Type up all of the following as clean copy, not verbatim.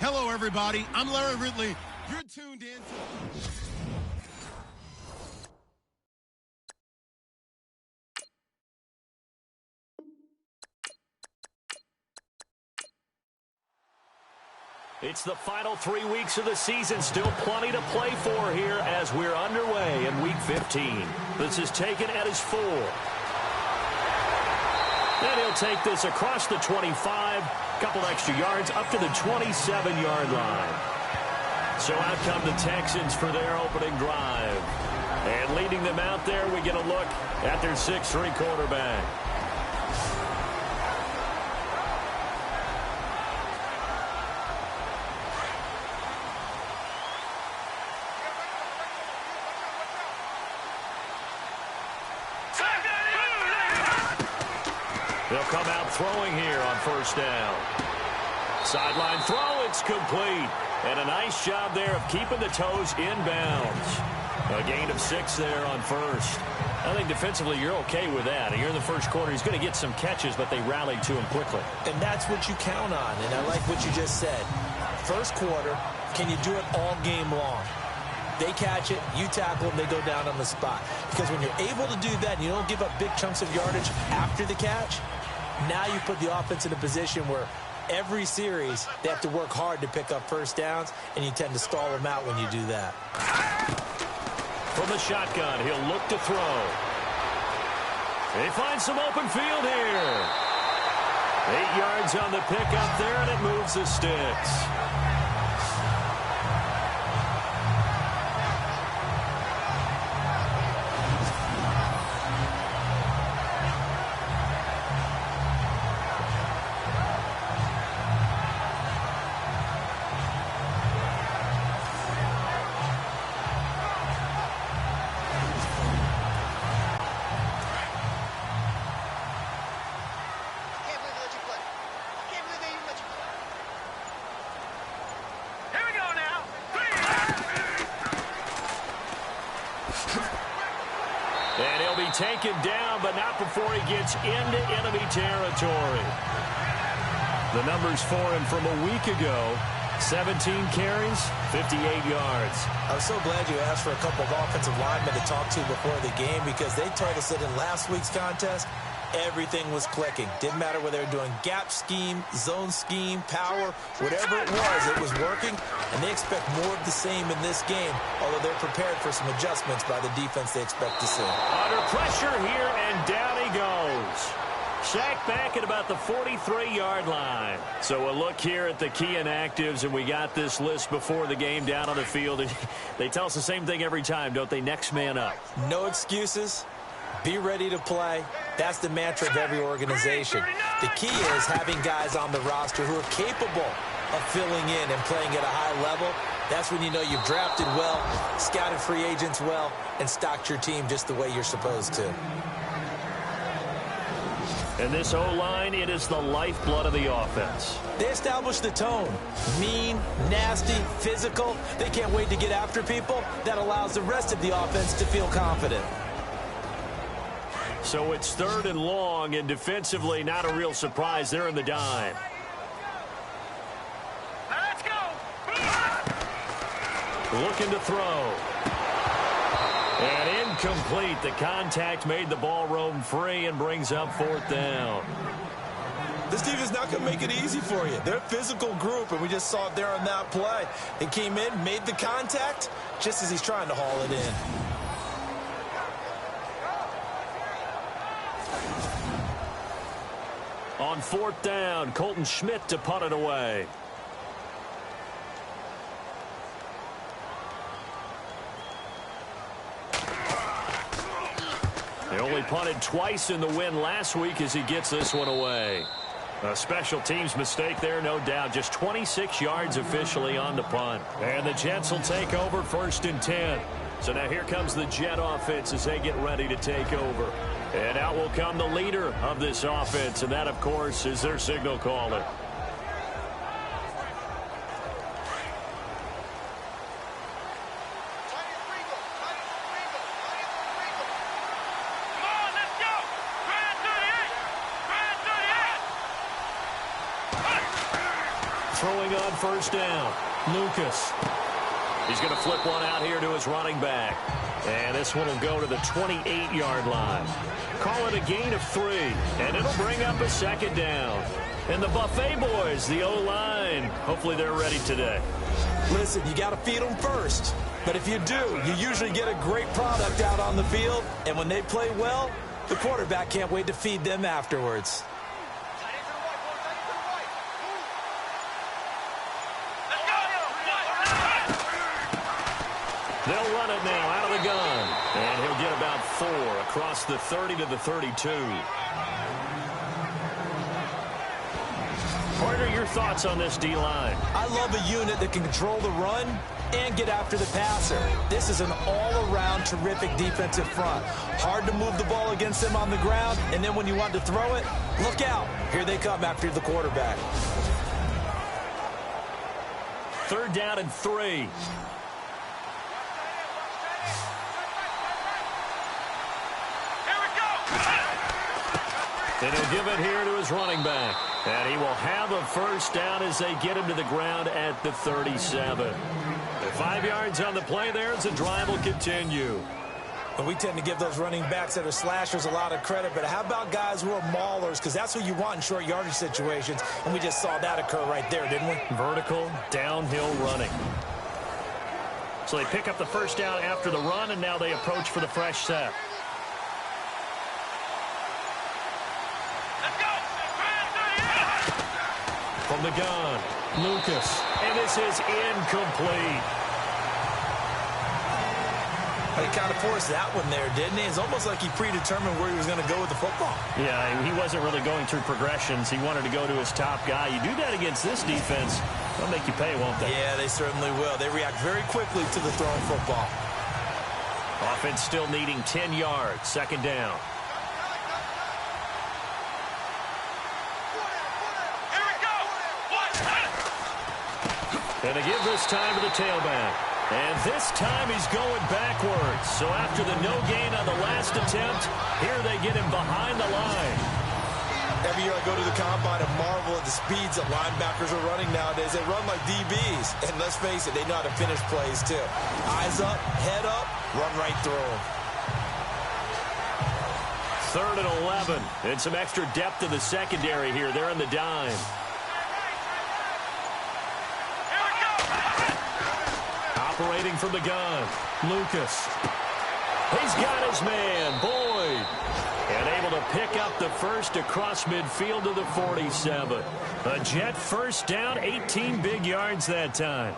Hello, everybody. I'm Larry Ridley. You're tuned in to... It's the final 3 weeks of the season. Still plenty to play for here as we're underway in Week 15. This is taken at his 4. And he'll take this across the 25. Couple extra yards up to the 27-yard line. So out come the Texans for their opening drive. And leading them out there, we get a look at their 6'3" quarterback. They'll come out throwing here on first down. Sideline throw, it's complete. And a nice job there of keeping the toes in bounds. A gain of 6 there on first. I think defensively you're okay with that. You're in the first quarter. He's going to get some catches, but they rallied to him quickly. And that's what you count on. And I like what you just said. First quarter, can you do it all game long? They catch it, you tackle them, they go down on the spot. Because when you're able to do that and you don't give up big chunks of yardage after the catch, now you put the offense in a position where every series they have to work hard to pick up first downs, and you tend to stall them out when you do that. From the shotgun, he'll look to throw. They find some open field here. 8 yards on the pickup there, and it moves the sticks. And he'll be taken down, but not before he gets into enemy territory. The numbers for him from a week ago: 17 carries, 58 yards. I'm so glad you asked for a couple of offensive linemen to talk to before the game, because they told us that in last week's contest, everything was clicking. Didn't matter whether they were doing gap scheme, zone scheme, power, whatever it was working, and they expect more of the same in this game, although they're prepared for some adjustments by the defense they expect to see. Under pressure here, and down he goes. Sacked back at about the 43-yard line. So a look here at the key inactives, and we got this list before the game down on the field. They tell us the same thing every time, don't they? Next man up. No excuses. Be ready to play. That's the mantra of every organization. The key is having guys on the roster who are capable of filling in and playing at a high level. That's when you know you've drafted well, scouted free agents well, and stocked your team just the way you're supposed to. And this O-line, it is the lifeblood of the offense. They establish the tone. Mean, nasty, physical. They can't wait to get after people. That allows the rest of the offense to feel confident. So it's 3rd and long, and defensively, not a real surprise. They're in the dime. Let's go! Looking to throw. And incomplete. The contact made the ball roam free and brings up 4th down. This team is not going to make it easy for you. They're a physical group, and we just saw it there on that play. They came in, made the contact, just as he's trying to haul it in. On 4th down, Colton Schmidt to punt it away. They only punted twice in the win last week as he gets this one away. A special teams mistake there, no doubt. Just 26 yards officially on the punt. And the Jets will take over 1st and 10. So now here comes the Jet offense as they get ready to take over. And out will come the leader of this offense, and that, of course, is their signal caller. Throwing on first down, Lucas. He's going to flip one out here to his running back. And this one will go to the 28-yard line. Call it a gain of 3, and it'll bring up a second down. And the Buffet boys, the O-line, hopefully they're ready today. Listen, you got to feed them first. But if you do, you usually get a great product out on the field. And when they play well, the quarterback can't wait to feed them afterwards. They'll run it now out of the gun. And he'll get about 4 across the 30 to the 32. Carter, your thoughts on this D-line? I love a unit that can control the run and get after the passer. This is an all-around terrific defensive front. Hard to move the ball against them on the ground, and then when you want to throw it, look out. Here they come after the quarterback. 3rd down and 3. And he'll give it here to his running back. And he will have a first down as they get him to the ground at the 37. 5 yards on the play there as the drive will continue. And we tend to give those running backs that are slashers a lot of credit, but how about guys who are maulers? Because that's what you want in short yardage situations, and we just saw that occur right there, didn't we? Vertical, downhill running. So they pick up the first down after the run, and now they approach for the fresh set. From the gun, Lucas. And this is incomplete. He kind of forced that one there, didn't he? It's almost like he predetermined where he was going to go with the football. Yeah, he wasn't really going through progressions. He wanted to go to his top guy. You do that against this defense, they'll make you pay, won't they? Yeah, they certainly will. They react very quickly to the thrown football. Offense still needing 10 yards. 2nd down. And they give this time to the tailback. And this time he's going backwards. So after the no gain on the last attempt, here they get him behind the line. Every year I go to the combine and marvel at the speeds that linebackers are running nowadays. They run like DBs. And let's face it, they know how to finish plays too. Eyes up, head up, run right through them. 3rd and 11. And some extra depth in the secondary here. They're in the dime. Operating from the gun, Lucas. He's got his man, Boyd. And able to pick up the first across midfield to the 47. A Jet first down, 18 big yards that time.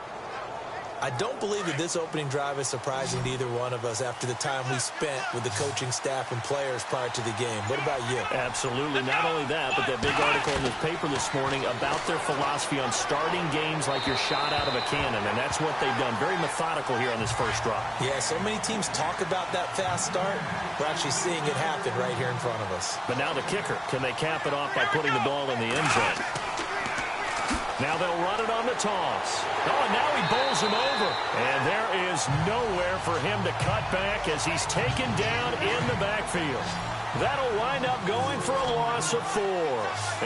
I don't believe that this opening drive is surprising to either one of us after the time we spent with the coaching staff and players prior to the game. What about you? Absolutely. Not only that, but that big article in the paper this morning about their philosophy on starting games like you're shot out of a cannon, and that's what they've done. Very methodical here on this first drive. Yeah, so many teams talk about that fast start. We're actually seeing it happen right here in front of us. But now the kicker. Can they cap it off by putting the ball in the end zone? Now they'll run it on the toss. Oh, and now he bowls him over. And there is nowhere for him to cut back as he's taken down in the backfield. That'll wind up going for a loss of 4.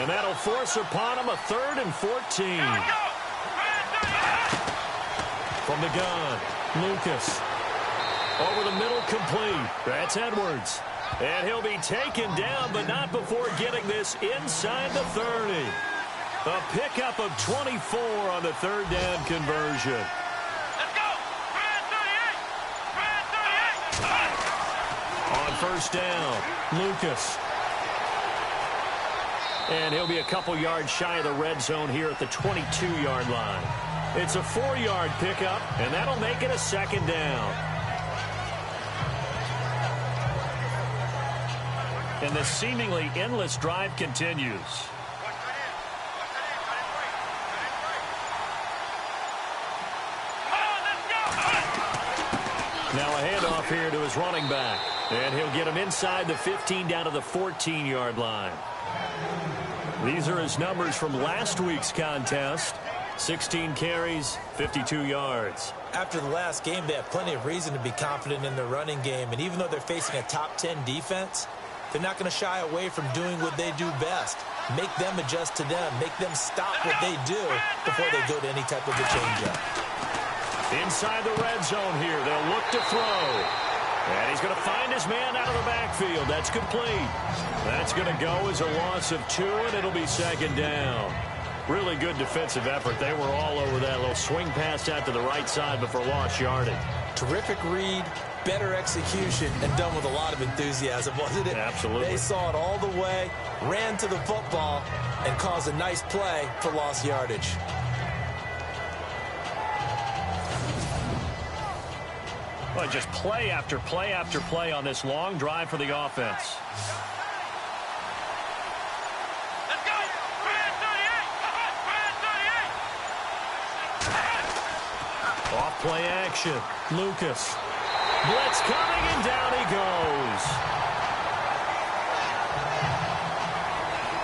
And that'll force upon him a 3rd and 14. From the gun, Lucas. Over the middle, complete. That's Edwards. And he'll be taken down, but not before getting this inside the 30. A pickup of 24 on the 3rd down conversion. Let's go! 38! On first down, Lucas. And he'll be a couple yards shy of the red zone here at the 22-yard line. It's a 4-yard pickup, and that'll make it a 2nd down. And the seemingly endless drive continues. Now a handoff here to his running back. And he'll get him inside the 15 down to the 14-yard line. These are his numbers from last week's contest. 16 carries, 52 yards. After the last game, they have plenty of reason to be confident in their running game. And even though they're facing a top 10 defense, they're not going to shy away from doing what they do best. make them adjust to them, make them stop what they do before they go to any type of a change-up. Inside the red zone here, they'll look to throw. And he's going to find his man out of the backfield. That's complete. That's going to go as a loss of 2, and it'll be second down. Really good defensive effort. They were all over that little swing pass out to the right side before lost yardage. Terrific read, better execution, and done with a lot of enthusiasm, wasn't it? Absolutely. They saw it all the way, ran to the football, and caused a nice play for lost yardage. Well, just play after play after play on this long drive for the offense. Let's go! Brand 38! Off play action. Lucas. Blitz coming, and down he goes.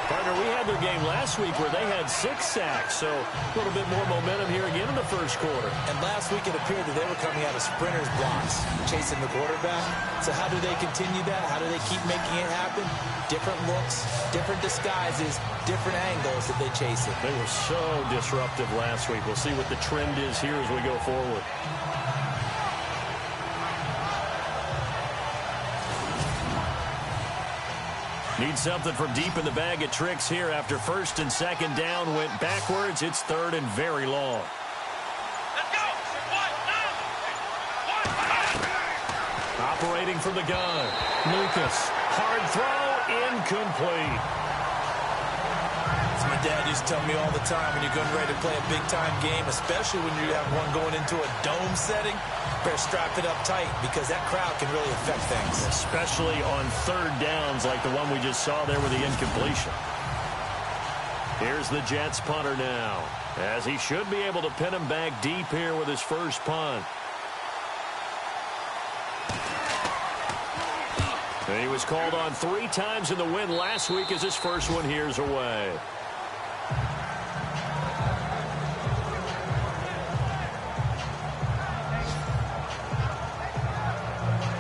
Partner, we had their game last week where they had 6 sacks, so a little bit more momentum here again in the first quarter. And last week it appeared that they were coming out of sprinters blocks, chasing the quarterback. So how do they continue that? How do they keep making it happen? Different looks, different disguises, different angles that they chase it. They were so disruptive last week. We'll see what the trend is here as we go forward. Need something from deep in the bag of tricks here after first and second down went backwards. It's third and very long. Let's go! Operating from the gun. Lucas. Hard throw. Incomplete. As my dad used to tell me all the time, when you're getting ready to play a big-time game, especially when you have one going into a dome setting, better strap it up tight because that crowd can really affect things. Especially on third downs like the one we just saw there with the incompletion. Here's the Jets punter now, as he should be able to pin him back deep here with his first punt. He was called on 3 times in the win last week as his first one here's away.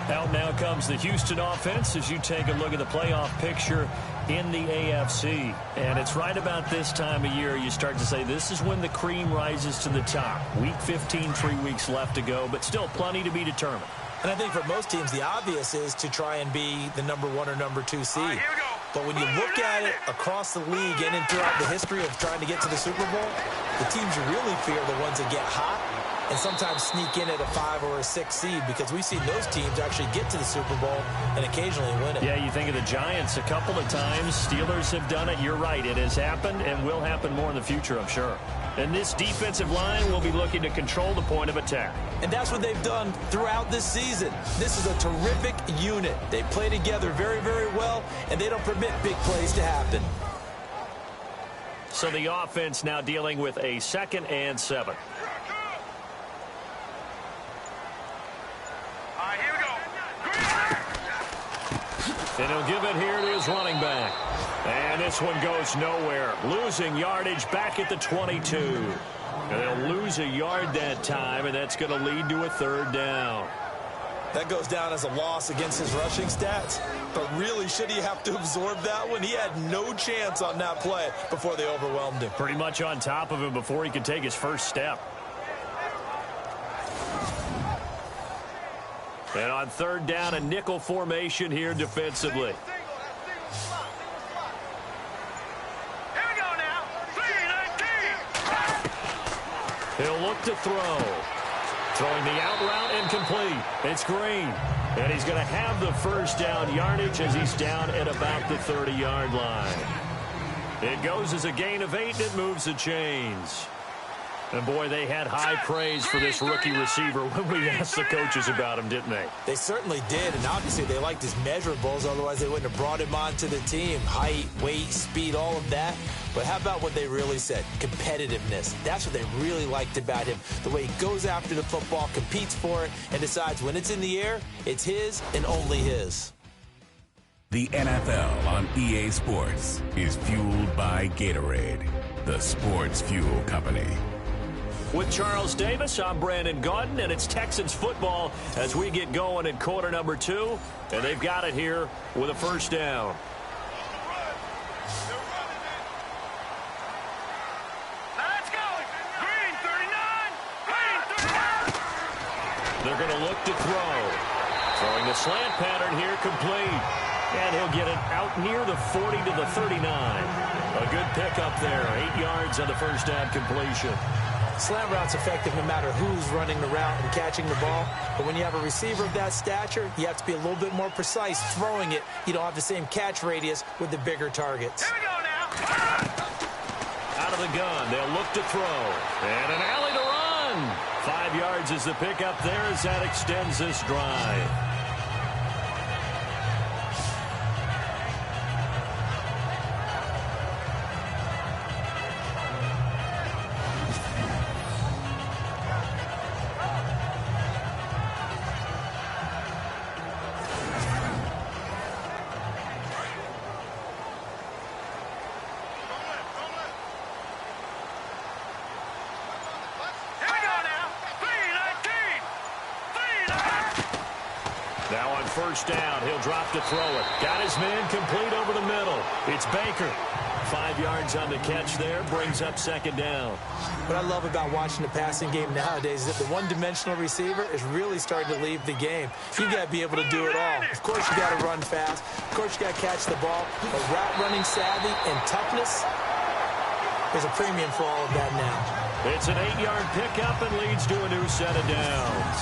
Out now comes the Houston offense as you take a look at the playoff picture in the AFC. And it's right about this time of year you start to say this is when the cream rises to the top. Week 15, 3 weeks left to go, but still plenty to be determined. And I think for most teams, the obvious is to try and be the number 1 or number 2 seed. Here we go. But when you look at it across the league and throughout the history of trying to get to the Super Bowl, the teams you really fear are the ones that get hot and sometimes sneak in at a 5 or a 6 seed, because we've seen those teams actually get to the Super Bowl and occasionally win it. Yeah, you think of the Giants a couple of times. Steelers have done it. You're right. It has happened and will happen more in the future, I'm sure. And this defensive line will be looking to control the point of attack. And that's what they've done throughout this season. This is a terrific unit. They play together very, very well, and they don't permit big plays to happen. So the offense now dealing with a 2nd and 7. Here we go. And he'll give it here to his running back. And this one goes nowhere. Losing yardage back at the 22. And they'll lose a yard that time, and that's going to lead to a 3rd down. That goes down as a loss against his rushing stats. But really, should he have to absorb that one? He had no chance on that play before they overwhelmed him. Pretty much on top of him before he could take his first step. And on 3rd down, a nickel formation here defensively. Here we go now. 3-19. He'll look to throw. Throwing the out route incomplete. It's Green. And he's going to have the first down yardage as he's down at about the 30-yard line. It goes as a gain of 8, and it moves the chains. And, boy, they had high praise for this rookie receiver when we asked the coaches about him, didn't they? They certainly did, and obviously they liked his measurables. Otherwise, they wouldn't have brought him onto the team. Height, weight, speed, all of that. But how about what they really said? Competitiveness. That's what they really liked about him. The way he goes after the football, competes for it, and decides when it's in the air, it's his and only his. The NFL on EA Sports is fueled by Gatorade, the sports fuel company. With Charles Davis, I'm Brandon Gaudin, and it's Texans football as we get going in quarter number 2. And they've got it here with a first down. They're going to look to throw. Throwing the slant pattern here, complete. And he'll get it out near the 40 to the 39. A good pickup there. 8 yards on the first down completion. Slant route's effective no matter who's running the route and catching the ball. But when you have a receiver of that stature, you have to be a little bit more precise throwing it. You don't have the same catch radius with the bigger targets. Here we go now. Out of the gun, they'll look to throw. And an alley to run. 5 yards is the pickup there as that extends this drive. Now on first down, he'll drop to throw it. Got his man complete over the middle. It's Baker. 5 yards on the catch there, brings up second down. What I love about watching the passing game nowadays is that the one-dimensional receiver is really starting to leave the game. You've got to be able to do it all. Of course, you got to run fast. Of course, you got to catch the ball. But route running savvy and toughness, there's a premium for all of that now. It's an 8-yard pickup and leads to a new set of downs.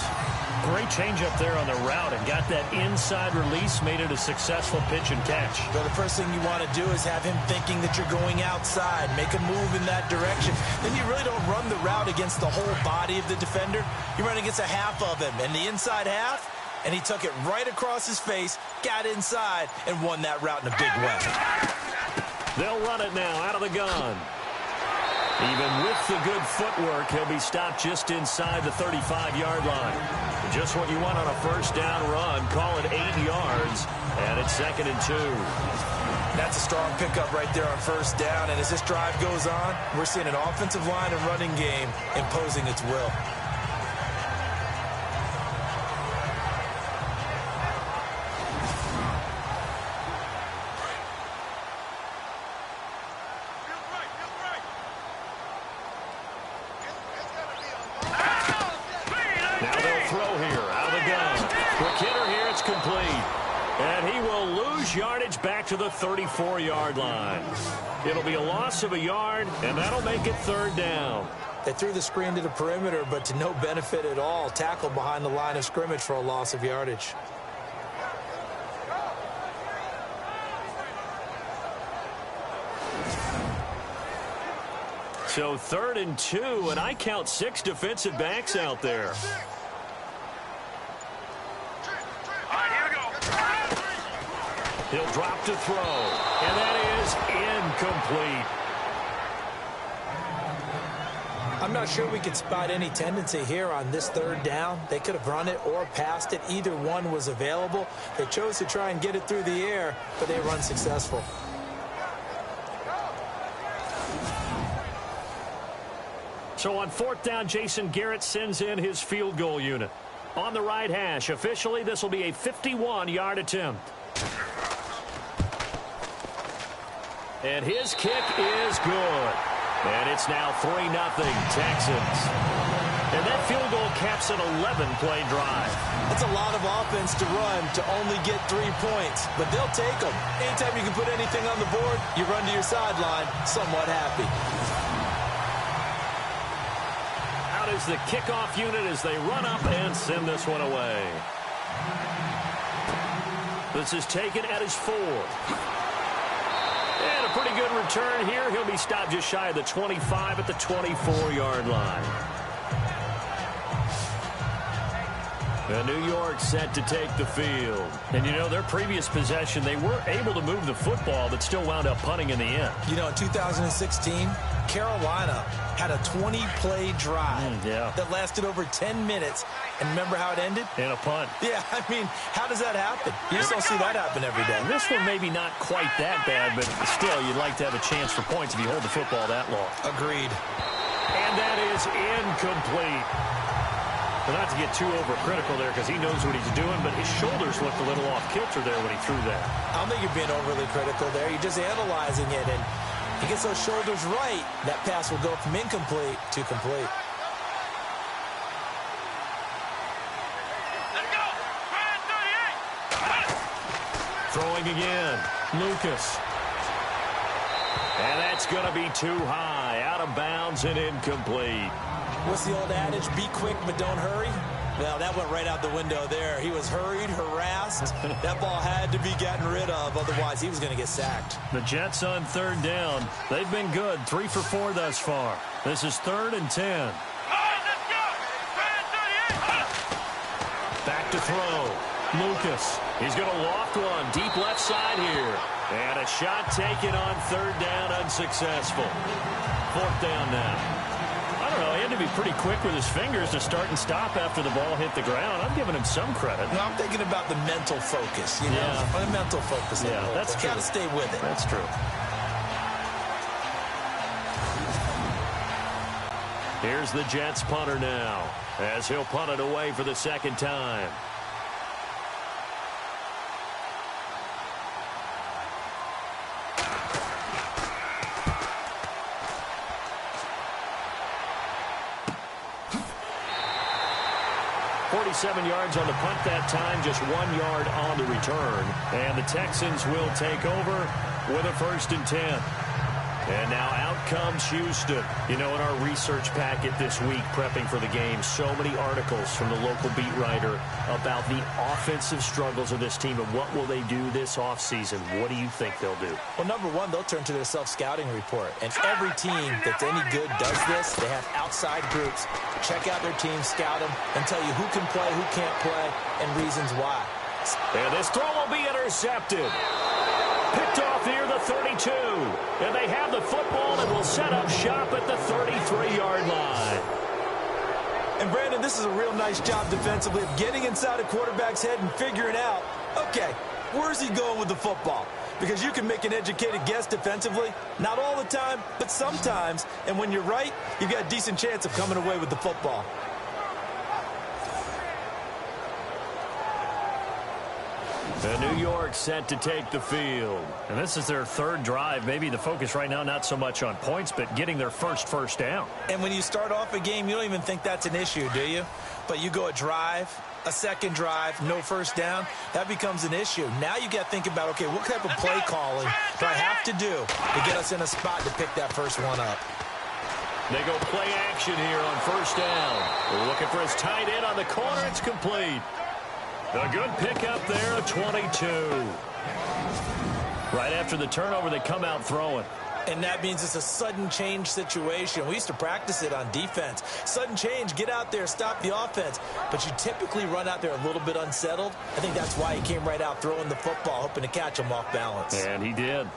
Great changeup there on the route and got that inside release, made it a successful pitch and catch. Well, the first thing you want to do is have him thinking that you're going outside, make a move in that direction. Then you really don't run the route against the whole body of the defender. You run against a half of him, and the inside half, and he took it right across his face, got inside, and won that route in a big way. They'll run it now out of the gun. Even with the good footwork, he'll be stopped just inside the 35-yard line. Just what you want on a first down run. Call it 8 yards, and it's 2nd and 2. That's a strong pickup right there on first down, and as this drive goes on, we're seeing an offensive line and running game imposing its will. And he will lose yardage back to the 34-yard line. It'll be a loss of a yard, and that'll make it 3rd down. They threw the screen to the perimeter, but to no benefit at all. Tackled behind the line of scrimmage for a loss of yardage. So 3rd and 2, and I count 6 defensive backs out there. He'll drop to throw, and that is incomplete. I'm not sure we could spot any tendency here on this 3rd down. They could have run it or passed it. Either one was available. They chose to try and get it through the air, but they were unsuccessful. So on 4th down, Jason Garrett sends in his field goal unit. On the right hash, officially, this will be a 51-yard attempt. And his kick is good. And it's now 3-0 Texans. And that field goal caps an 11-play drive. That's a lot of offense to run to only get 3 points, but they'll take them. Anytime you can put anything on the board, you run to your sideline somewhat happy. Out is the kickoff unit as they run up and send this one away. This is taken at his 4th. And a pretty good return here. He'll be stopped just shy of the 25 at the 24-yard line. And New York set to take the field. And, you know, their previous possession, they were able to move the football, but still wound up punting in the end. You know, in 2016, Carolina had a 20-play drive that lasted over 10 minutes. And remember how it ended? In a punt. Yeah, I mean, how does that happen? You just don't see that happen every day. And this one maybe not quite that bad, but still, you'd like to have a chance for points if you hold the football that long. Agreed. And that is incomplete. Well, not to get too overcritical there because he knows what he's doing, but his shoulders looked a little off kilter there when he threw that. I don't think you're being overly critical there. You're just analyzing it, and he gets those shoulders right. That pass will go from incomplete to complete. Throwing again. Lucas. And that's going to be too high. Out of bounds and incomplete. What's the old adage? Be quick, but don't hurry. Well, that went right out the window there. He was hurried, harassed. That ball had to be gotten rid of. Otherwise, he was going to get sacked. The Jets on third down. They've been good. 3 for 4 thus far. This is 3rd and 10. Back to throw. Lucas. He's going to loft one. Deep left side here. And a shot taken on 3rd down, unsuccessful. 4th down now. I don't know. He had to be pretty quick with his fingers to start and stop after the ball hit the ground. I'm giving him some credit. No, I'm thinking about the mental focus, you know? Yeah. The mental focus. Yeah, that's true. Got to stay with it. That's true. Here's the Jets punter now, as he'll punt it away for the 2nd time. .47 yards on the punt that time, just 1 yard on the return. And the Texans will take over with a 1st and 10. And now out comes Houston. You know, in our research packet this week, prepping for the game, so many articles from the local beat writer about the offensive struggles of this team and what will they do this offseason. What do you think they'll do? Well, number one, they'll turn to their self-scouting report. And every team that's any good does this. They have outside groups. Check out their team, scout them, and tell you who can play, who can't play, and reasons why. And this throw will be intercepted. Picked off near the 32. And they have the football and will set up shop at the 33-yard line. And, Brandon, this is a real nice job defensively of getting inside a quarterback's head and figuring out, okay, where's he going with the football? Because you can make an educated guess defensively. Not all the time, but sometimes. And when you're right, you've got a decent chance of coming away with the football. The New York set to take the field. And this is their 3rd drive. Maybe the focus right now not so much on points, but getting their first down. And when you start off a game, you don't even think that's an issue, do you? But you go a drive, a 2nd drive, no 1st down, that becomes an issue. Now you got to think about, okay, what type of play calling do I have to do to get us in a spot to pick that first one up? They go play action here on 1st down. They're looking for his tight end on the corner. It's complete. A good pickup there, a 22. Right after the turnover, they come out throwing. And that means it's a sudden change situation. We used to practice it on defense. Sudden change, get out there, stop the offense. But you typically run out there a little bit unsettled. I think that's why he came right out throwing the football, hoping to catch him off balance. And he did.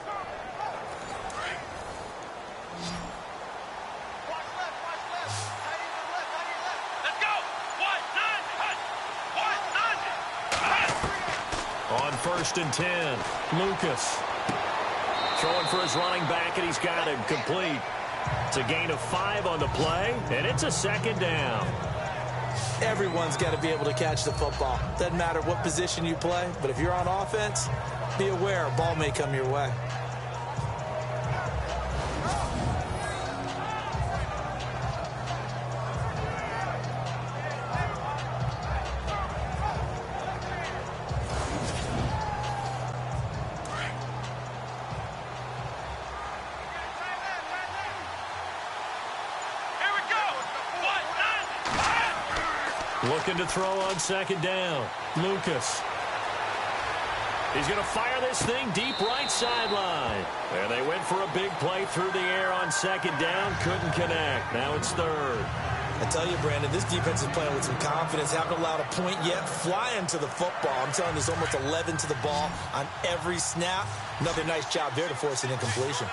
On 1st and 10, Lucas throwing for his running back, and he's got him complete. It's a gain of 5 on the play, and it's a 2nd down. Everyone's got to be able to catch the football. Doesn't matter what position you play, but if you're on offense, be aware a ball may come your way. Looking to throw on 2nd down. Lucas. He's going to fire this thing deep right sideline. And they went for a big play through the air on 2nd down. Couldn't connect. Now it's 3rd. I tell you, Brandon, this defense is playing with some confidence. Haven't allowed a point yet. Flying to the football. I'm telling you, there's almost 11 to the ball on every snap. Another nice job there to force an incompletion.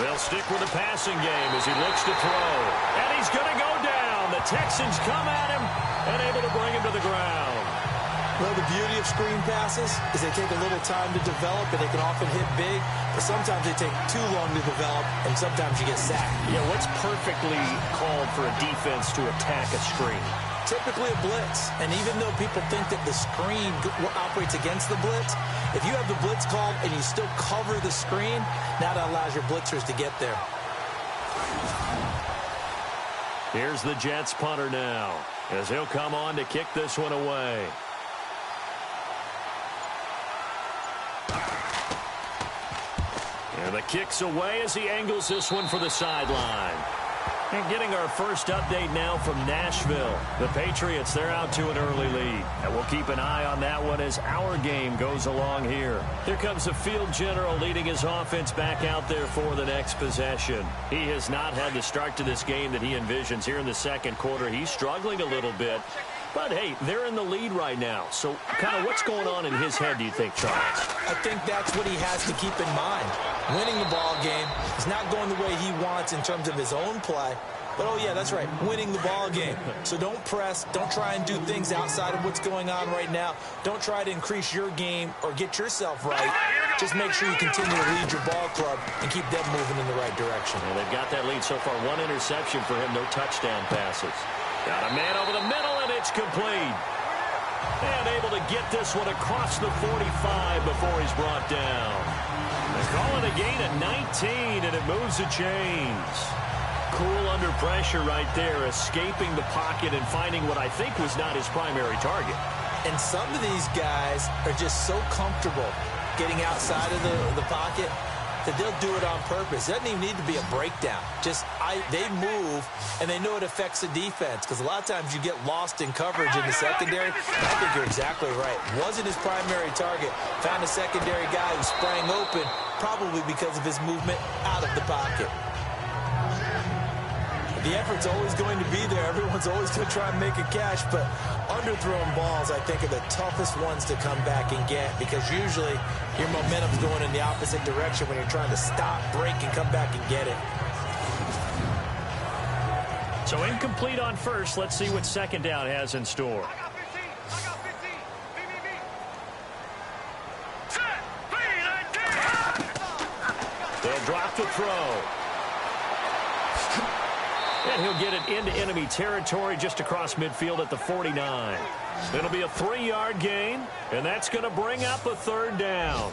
They'll stick with the passing game as he looks to throw. And he's going to go down. The Texans come at him and able to bring him to the ground. Well, the beauty of screen passes is they take a little time to develop, and they can often hit big, but sometimes they take too long to develop, and sometimes you get sacked. Yeah, what's perfectly called for a defense to attack a screen? Typically a blitz, and even though people think that the screen operates against the blitz, if you have the blitz called and you still cover the screen, now that allows your blitzers to get there. Here's the Jets punter now, as he'll come on to kick this one away. And the kick's away as he angles this one for the sideline. And getting our first update now from Nashville. The Patriots, they're out to an early lead. And we'll keep an eye on that one as our game goes along here. Here comes the field general leading his offense back out there for the next possession. He has not had the start to this game that he envisions here in the second quarter. He's struggling a little bit. But, hey, they're in the lead right now. So, kind of what's going on in his head, do you think, Charles? I think that's what he has to keep in mind. Winning the ball game is not going the way he wants in terms of his own play. But, oh, yeah, that's right, winning the ball game. So don't press. Don't try and do things outside of what's going on right now. Don't try to increase your game or get yourself right. Just make sure you continue to lead your ball club and keep them moving in the right direction. Well, they've got that lead so far. One interception for him, no touchdown passes. Got a man over the middle, and it's complete. And able to get this one across the 45 before he's brought down. They call it a gain at 19, and it moves the chains. Cool under pressure right there, escaping the pocket and finding what I think was not his primary target. And some of these guys are just so comfortable getting outside of the pocket that they'll do it on purpose. It doesn't even need to be a breakdown. Just they move, and they know it affects the defense, because a lot of times you get lost in coverage in the secondary. I think you're exactly right. Wasn't his primary target. Found a secondary guy who sprang open, probably because of his movement out of the pocket. The effort's always going to be there. Everyone's always going to try and make a catch, but underthrown balls, I think, are the toughest ones to come back and get, because usually your momentum's going in the opposite direction when you're trying to stop, break, and come back and get it. So incomplete on first. Let's see what second down has in store. I got 15. I got 15. Me. Set. 3, 19. They'll drop the throw. And he'll get it into enemy territory just across midfield at the 49. It'll be a 3-yard gain, and that's going to bring up a third down.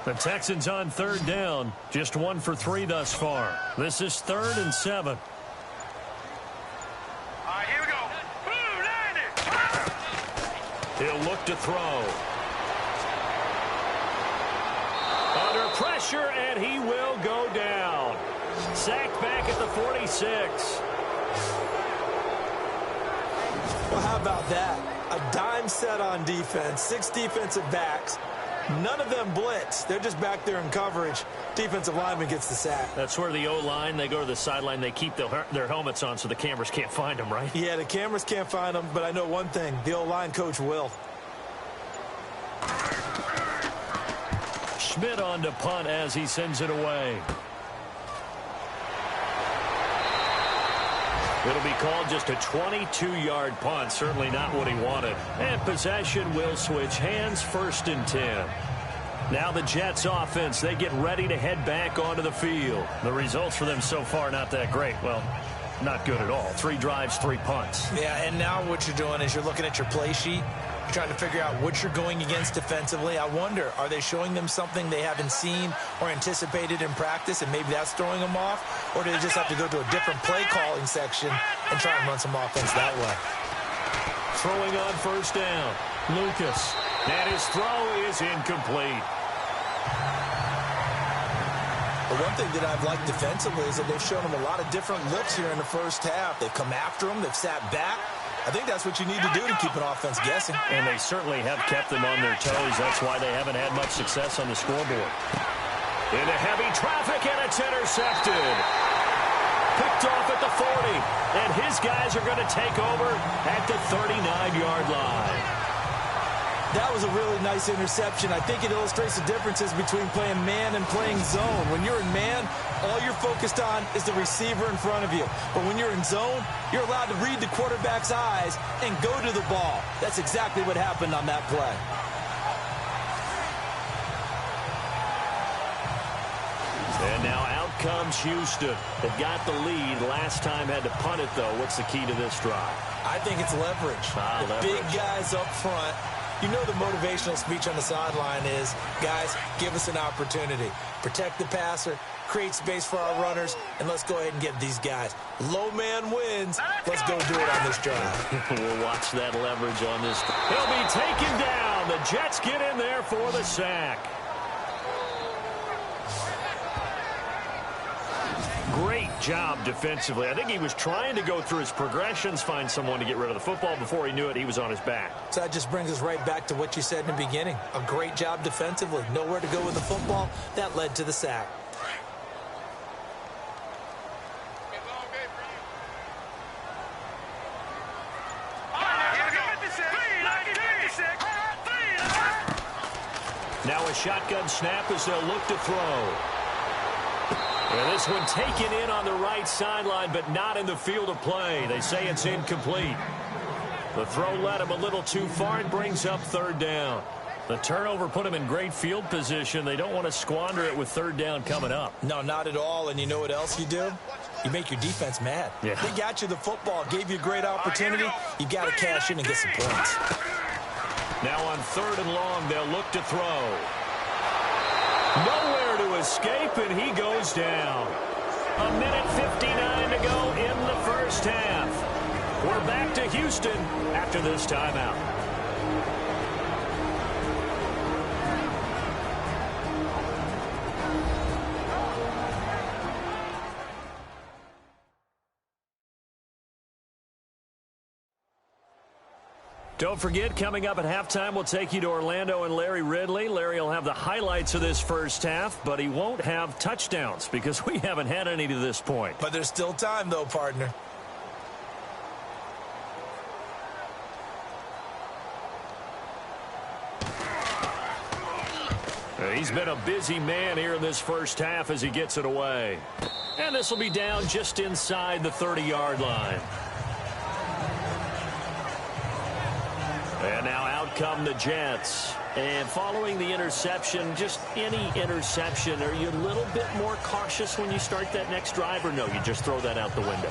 The Texans on third down, just 1 for 3 thus far. This is 3rd and 7. All right, here we go. Blue, 90. He'll look to throw. Under pressure, and he will go down. Sacked back at the 46. Well, how about that? A dime set on defense, 6 defensive backs. None of them blitz. They're just back there in coverage. Defensive lineman gets the sack. That's where the O-line, they go to the sideline, they keep their helmets on so the cameras can't find them, right? Yeah, the cameras can't find them, but I know one thing. The O-line coach will. Schmidt on to punt as he sends it away. It'll be called just a 22-yard punt. Certainly not what he wanted. And possession will switch hands, 1st and 10. Now the Jets offense, they get ready to head back onto the field. The results for them so far not that great. Well, not good at all. 3 drives, 3 punts. Yeah, and now what you're doing is you're looking at your play sheet. You're trying to figure out what you're going against defensively. I wonder, are they showing them something they haven't seen or anticipated in practice, and maybe that's throwing them off? Or do they just have to go to a different play calling section and try and run some offense that way? Throwing on 1st down. Lucas. And his throw is incomplete. The one thing that I've liked defensively is that they've shown them a lot of different looks here in the first half. They've come after them. They've sat back. I think that's what you need to do to keep an offense guessing. And they certainly have kept them on their toes. That's why they haven't had much success on the scoreboard. Into heavy traffic, and it's intercepted. Picked off at the 40. And his guys are going to take over at the 39-yard line. That was a really nice interception. I think it illustrates the differences between playing man and playing zone. When you're in man, all you're focused on is the receiver in front of you. But when you're in zone, you're allowed to read the quarterback's eyes and go to the ball. That's exactly what happened on that play. And now out comes Houston. They've got the lead. Last time had to punt it, though. What's the key to this drive? I think it's leverage. The big guys up front. You know the motivational speech on the sideline is, guys, give us an opportunity. Protect the passer, create space for our runners, and let's go ahead and get these guys. Low man wins. Let's go do it on this drive. We'll watch that leverage on this. He'll be taken down. The Jets get in there for the sack. Great job defensively. I think he was trying to go through his progressions, find someone to get rid of the football. Before he knew it, he was on his back. So that just brings us right back to what you said in the beginning. A great job defensively. Nowhere to go with the football. That led to the sack. Now a shotgun snap as they'll look to throw. And this one taken in on the right sideline, but not in the field of play. They say it's incomplete. The throw led him a little too far and brings up third down. The turnover put him in great field position. They don't want to squander it with third down coming up. No, not at all. And you know what else you do? You make your defense mad. Yeah. They got you the football, gave you a great opportunity. You got to cash in and get some points. Now on third and long, they'll look to throw. Nowhere to escape, and he goes down. 1:59 to go in the first half. We're back to Houston after this timeout. Don't forget, coming up at halftime, we'll take you to Orlando and Larry Ridley. Larry will have the highlights of this first half, but he won't have touchdowns because we haven't had any to this point. But there's still time, though, partner. He's been a busy man here in this first half as he gets it away. And this will be down just inside the 30-yard line. And now out come the Jets. And following the interception, just any interception, are you a little bit more cautious when you start that next drive, or no, you just throw that out the window?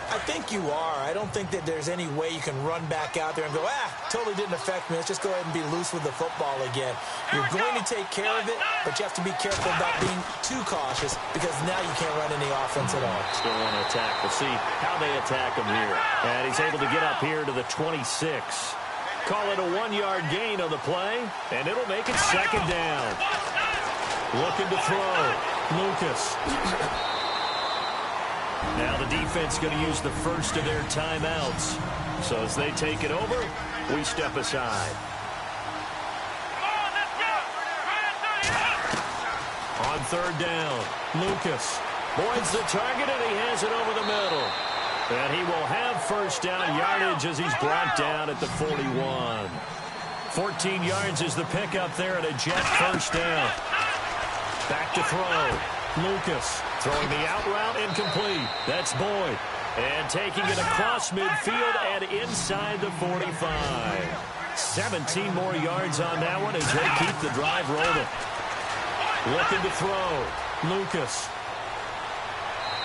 I think you are. I don't think that there's any way you can run back out there and go, totally didn't affect me. Let's just go ahead and be loose with the football again. You're going to take care of it, but you have to be careful about being too cautious because now you can't run any offense at all. Still want to attack. We'll see how they attack him here. And he's able to get up here to the 26. Call it a 1-yard gain on the play, and it'll make it second down. Looking to throw. Lucas. Now the defense going to use the first of their timeouts. So as they take it over, we step aside. On third down, Lucas. Boyd's the target, and he has it over the middle. And he will have first down yardage as he's brought down at the 41. 14 yards is the pickup there at a Jet first down. Back to throw. Lucas throwing the out route incomplete. That's Boyd. And taking it across midfield and inside the 45. 17 more yards on that one as they keep the drive rolling. Looking to throw. Lucas.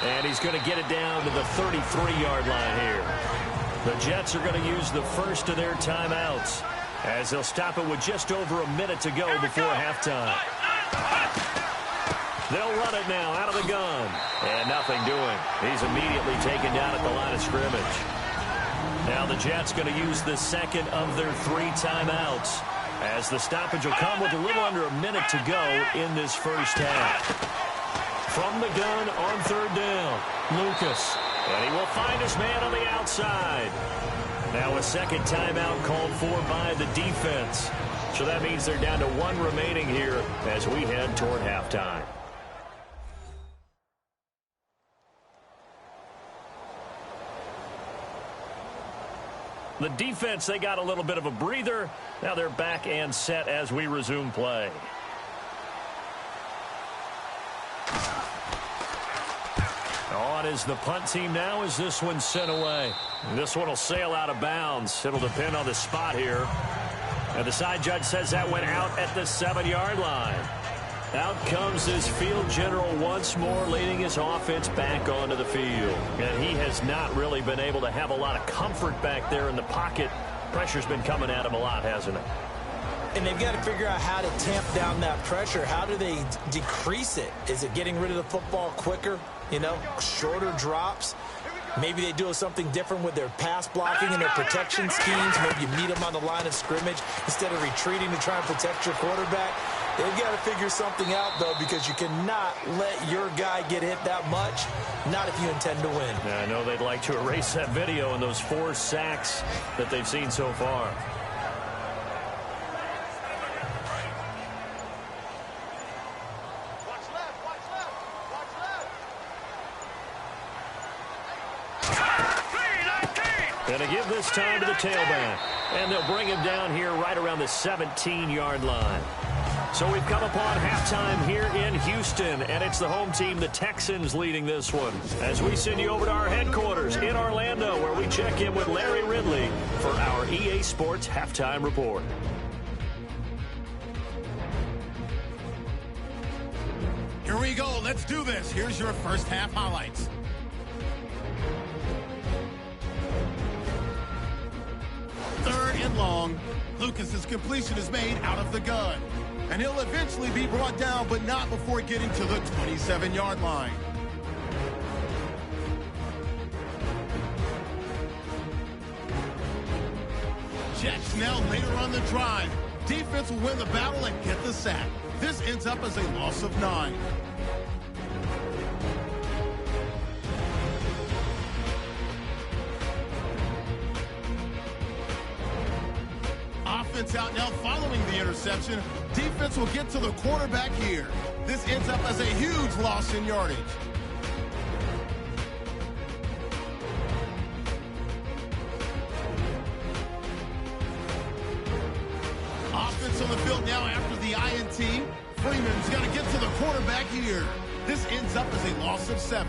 And he's going to get it down to the 33-yard line here. The Jets are going to use the first of their timeouts as they'll stop it with just over a minute to go before halftime. They'll run it now out of the gun. And nothing doing. He's immediately taken down at the line of scrimmage. Now the Jets going to use the second of their 3 timeouts as the stoppage will come with a little under a minute to go in this first half. From the gun on third down, Lucas. And he will find his man on the outside. Now a second timeout called for by the defense. So that means they're down to 1 remaining here as we head toward halftime. The defense, they got a little bit of a breather. Now they're back and set as we resume play. On is the punt team now as this one's sent away. This one will sail out of bounds. It'll depend on the spot here. And the side judge says that went out at the 7-yard line. Out comes his field general once more, leading his offense back onto the field. And he has not really been able to have a lot of comfort back there in the pocket. Pressure's been coming at him a lot, hasn't it? And they've got to figure out how to tamp down that pressure. How do they decrease it? Is it getting rid of the football quicker? Shorter drops? Maybe they do something different with their pass blocking and their protection schemes. Maybe you meet them on the line of scrimmage instead of retreating to try and protect your quarterback. They've got to figure something out, though, because you cannot let your guy get hit that much, not if you intend to win. Yeah, I know they'd like to erase that video and those 4 sacks that they've seen so far. Going to give this time to the tailback. And they'll bring him down here right around the 17-yard line. So we've come upon halftime here in Houston, and it's the home team, the Texans, leading this one. As we send you over to our headquarters in Orlando, where we check in with Larry Ridley for our EA Sports Halftime Report. Here we go. Let's do this. Here's your first half highlights. Third and long. Lucas's completion is made out of the gun. And he'll eventually be brought down, but not before getting to the 27-yard line. Jets now later on the drive. Defense will win the battle and get the sack. This ends up as a loss of 9. Offense out now following the interception. Defense will get to the quarterback here. This ends up as a huge loss in yardage. Offense on the field now after the INT. Freeman's got to get to the quarterback here. This ends up as a loss of 7.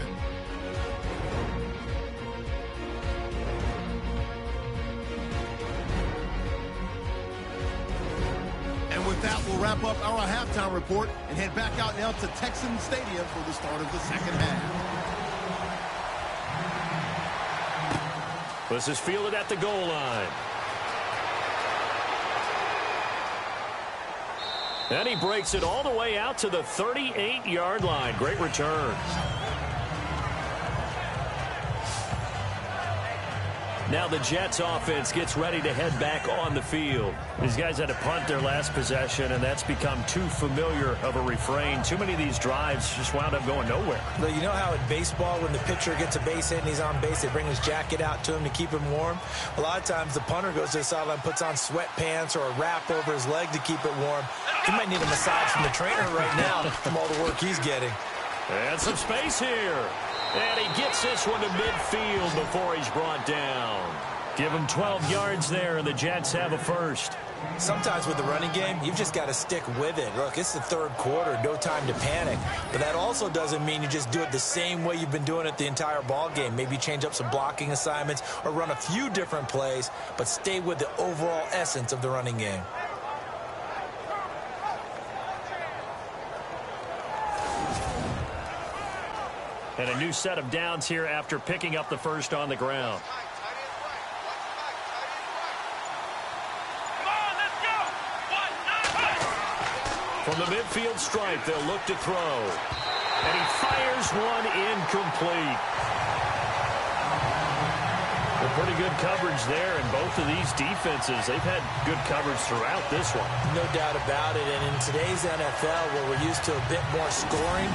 With that, we'll wrap up our halftime report and head back out now to Texans Stadium for the start of the second half. This is fielded at the goal line. And he breaks it all the way out to the 38-yard line. Great return. Now the Jets offense gets ready to head back on the field. These guys had to punt their last possession, and that's become too familiar of a refrain. Too many of these drives just wound up going nowhere. But you know how in baseball, when the pitcher gets a base hit and he's on base, they bring his jacket out to him to keep him warm? A lot of times the punter goes to the sideline, puts on sweatpants or a wrap over his leg to keep it warm. He might need a massage from the trainer right now from all the work he's getting. And some space here. And he gets this one to midfield before he's brought down. Give him 12 yards there, and the Jets have a first. Sometimes with the running game, you've just got to stick with it. Look, it's the third quarter, no time to panic. But that also doesn't mean you just do it the same way you've been doing it the entire ball game. Maybe change up some blocking assignments or run a few different plays, but stay with the overall essence of the running game. And a new set of downs here after picking up the first on the ground. From the midfield stripe, they'll look to throw. And he fires one incomplete. Well, pretty good coverage there, and both of these defenses, they've had good coverage throughout this one. No doubt about it, and in today's NFL, where we're used to a bit more scoring,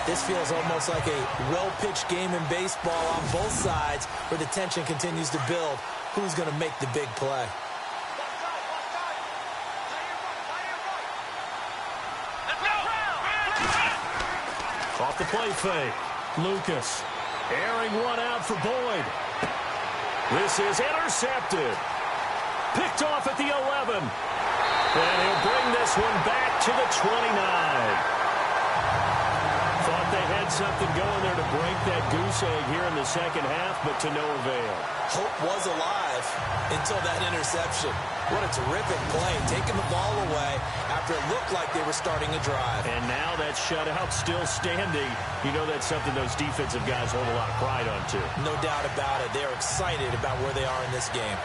this feels almost like a well-pitched game in baseball on both sides where the tension continues to build. Who's going to make the big play? Off the play fake. Lucas airing one out for Boyd. This is intercepted. Picked off at the 11. And he'll bring this one back to the 29. Thought they had something going there to break that goose egg here in the second half, but to no avail. Hope was alive until that interception. What a terrific play, taking the ball away after it looked like they were starting a drive. And now that shutout still standing. You know that's something those defensive guys hold a lot of pride on, too. No doubt about it. They're excited about where they are in this game.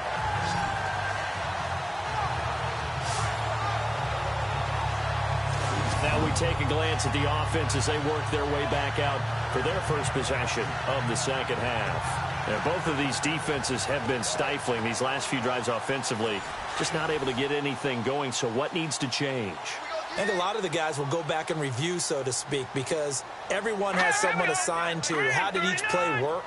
take a glance at the offense as they work their way back out for their first possession of the second half. And both of these defenses have been stifling these last few drives offensively, just not able to get anything going. So what needs to change? And a lot of the guys will go back and review, so to speak, because everyone has someone assigned to how did each play work.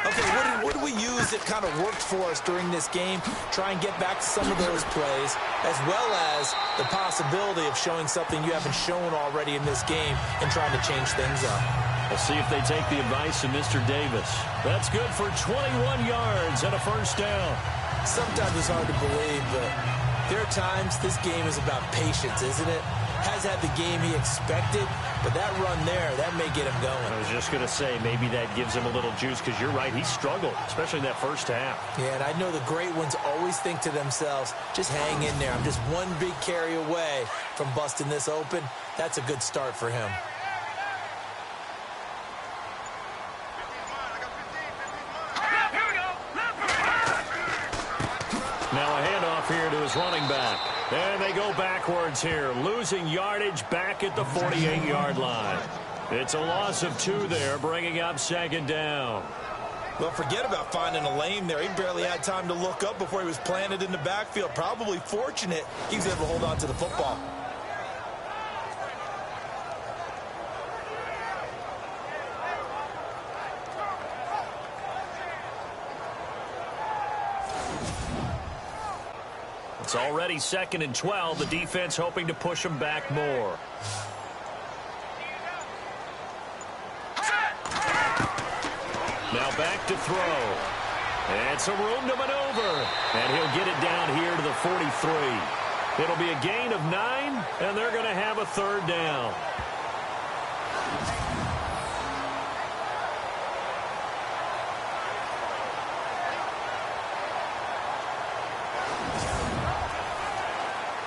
Okay, what did we use that kind of worked for us during this game? Try and get back to some of those plays, as well as the possibility of showing something you haven't shown already in this game and trying to change things up. We'll see if they take the advice of Mr. Davis. That's good for 21 yards and a first down. Sometimes it's hard to believe, but there are times this game is about patience, isn't it? Has had the game he expected, but that run there, that may get him going. I was just going to say, maybe that gives him a little juice, because you're right, he struggled, especially in that first half. Yeah, and I know the great ones always think to themselves, just hang in there. I'm just one big carry away from busting this open. That's a good start for him. Now a handoff here to his running back. And they go backwards here, losing yardage back at the 48-yard line. It's a loss of 2 there, bringing up second down. Well, forget about finding a lane there. He barely had time to look up before he was planted in the backfield. Probably fortunate he was able to hold on to the football. It's already 2nd and 12. The defense hoping to push them back more. Now back to throw. And some room to maneuver. And he'll get it down here to the 43. It'll be a gain of 9, and they're going to have a third down.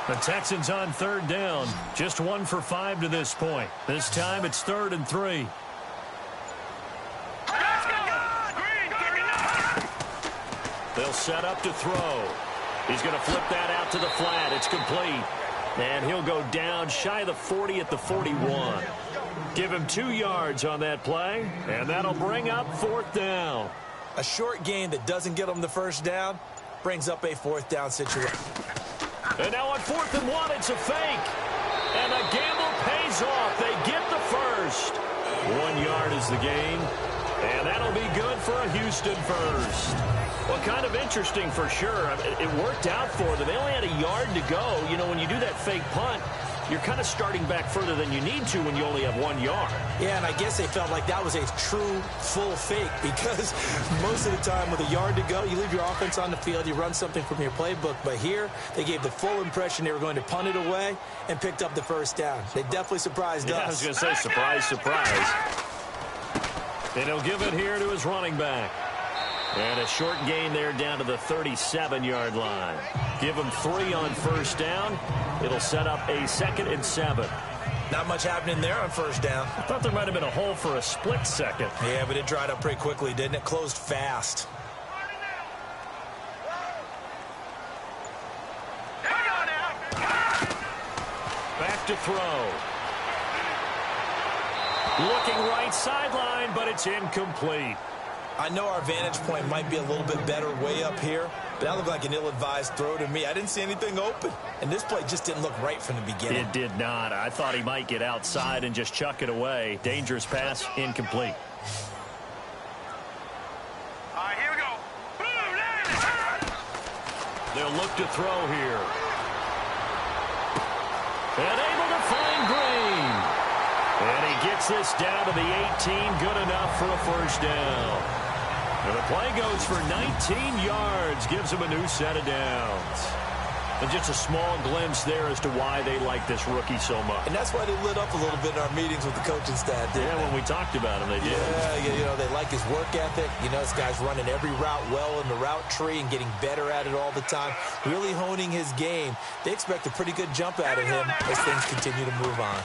The Texans on third down. Just 1 for 5 to this point. This time it's 3rd and 3. They'll set up to throw. He's going to flip that out to the flat. It's complete. And he'll go down shy of the 40 at the 41. Give him 2 yards on that play, and that'll bring up 4th down. A short gain that doesn't get him the first down brings up a 4th down situation. And now on 4th and 1, it's a fake. And the gamble pays off. They get the first. 1 yard is the gain. And that'll be good for a Houston first. Well, kind of interesting for sure. It worked out for them. They only had a yard to go. You know, when you do that fake punt, you're kind of starting back further than you need to when you only have 1 yard. Yeah, and I guess they felt like that was a true full fake, because most of the time with a yard to go, you leave your offense on the field, you run something from your playbook. But here, they gave the full impression they were going to punt it away and picked up the first down. They definitely surprised us. I was going to say, surprise, surprise. And he'll give it here to his running back. And a short gain there down to the 37-yard line. Give him 3 on first down. It'll set up a 2nd and 7. Not much happening there on first down. I thought there might have been a hole for a split second. Yeah, but it dried up pretty quickly, didn't it? Closed fast. Back to throw. Looking right sideline, but it's incomplete. I know our vantage point might be a little bit better way up here, but that looked like an ill-advised throw to me. I didn't see anything open, and this play just didn't look right from the beginning. It did not. I thought he might get outside and just chuck it away. Dangerous pass, incomplete. All right, here we go. Boom, They'll look to throw here. And able to find Green. And he gets this down to the 18. Good enough for a first down. And the play goes for 19 yards. Gives him a new set of downs. And just a small glimpse there as to why they like this rookie so much. And that's why they lit up a little bit in our meetings with the coaching staff. Yeah, when we talked about him, they did. Yeah, you know, they like his work ethic. You know, this guy's running every route well in the route tree and getting better at it all the time. Really honing his game. They expect a pretty good jump out of him as things continue to move on.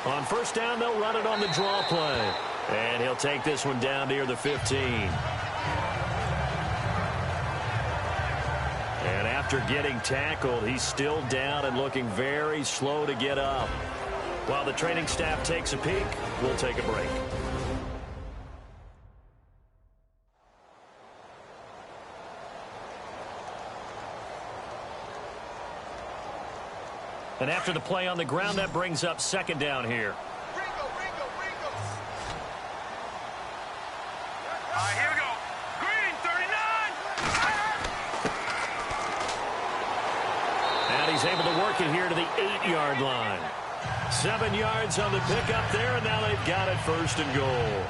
On first down, they'll run it on the draw play. And he'll take this one down near the 15. And after getting tackled, he's still down and looking very slow to get up. While the training staff takes a peek, we'll take a break. And after the play on the ground, that brings up second down here. Here we go. Green, 39. And he's able to work it here to the 8-yard line. 7 yards on the pickup there, and now they've got it first and goal.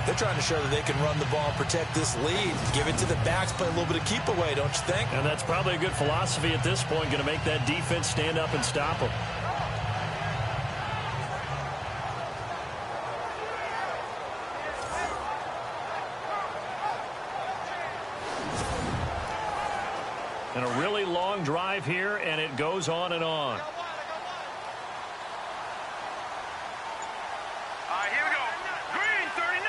They're trying to show that they can run the ball and protect this lead. Give it to the backs, play a little bit of keep away, don't you think? And that's probably a good philosophy at this point, going to make that defense stand up and stop them. And a really long drive here, and it goes on and on. Here we go. Green, 39.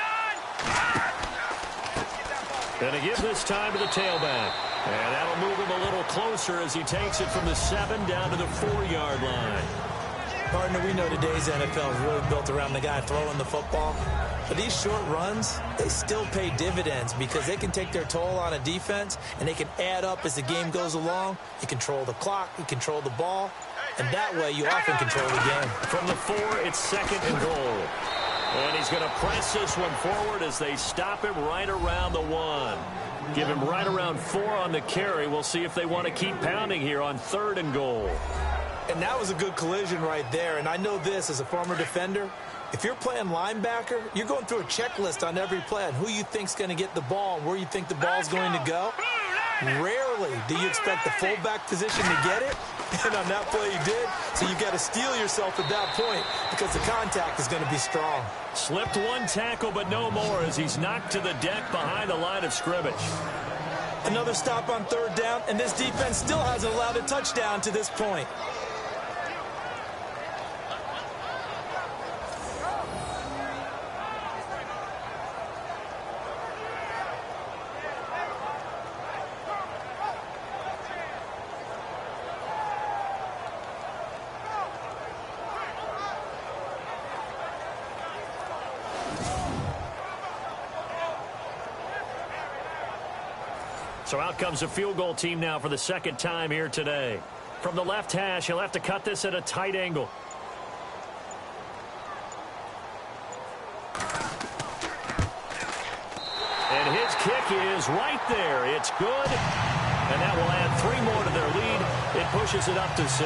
Going to give this time to the tailback. And that'll move him a little closer as he takes it from the 7 down to the 4-yard line. Partner, we know today's NFL is really built around the guy throwing the football. But these short runs, they still pay dividends because they can take their toll on a defense and they can add up as the game goes along. You control the clock, you control the ball, and that way you often control the game. From the 4, it's second and goal. And he's going to press this one forward as they stop him right around the 1. Give him right around 4 on the carry. We'll see if they want to keep pounding here on 3rd and goal. And that was a good collision right there. And I know this as a former defender. If you're playing linebacker, you're going through a checklist on every play on who you think's going to get the ball and where you think the ball's going to go. Rarely do you expect the fullback position to get it. And on that play he did. So you've got to steel yourself at that point because the contact is going to be strong. Slipped one tackle, but no more as he's knocked to the deck behind the line of scrimmage. Another stop on 3rd down, and this defense still hasn't allowed a touchdown to this point. So out comes a field goal team now for the 2nd time here today. From the left hash, he'll have to cut this at a tight angle. And his kick is right there. It's good. And that will add 3 more to their lead. It pushes it up to 6.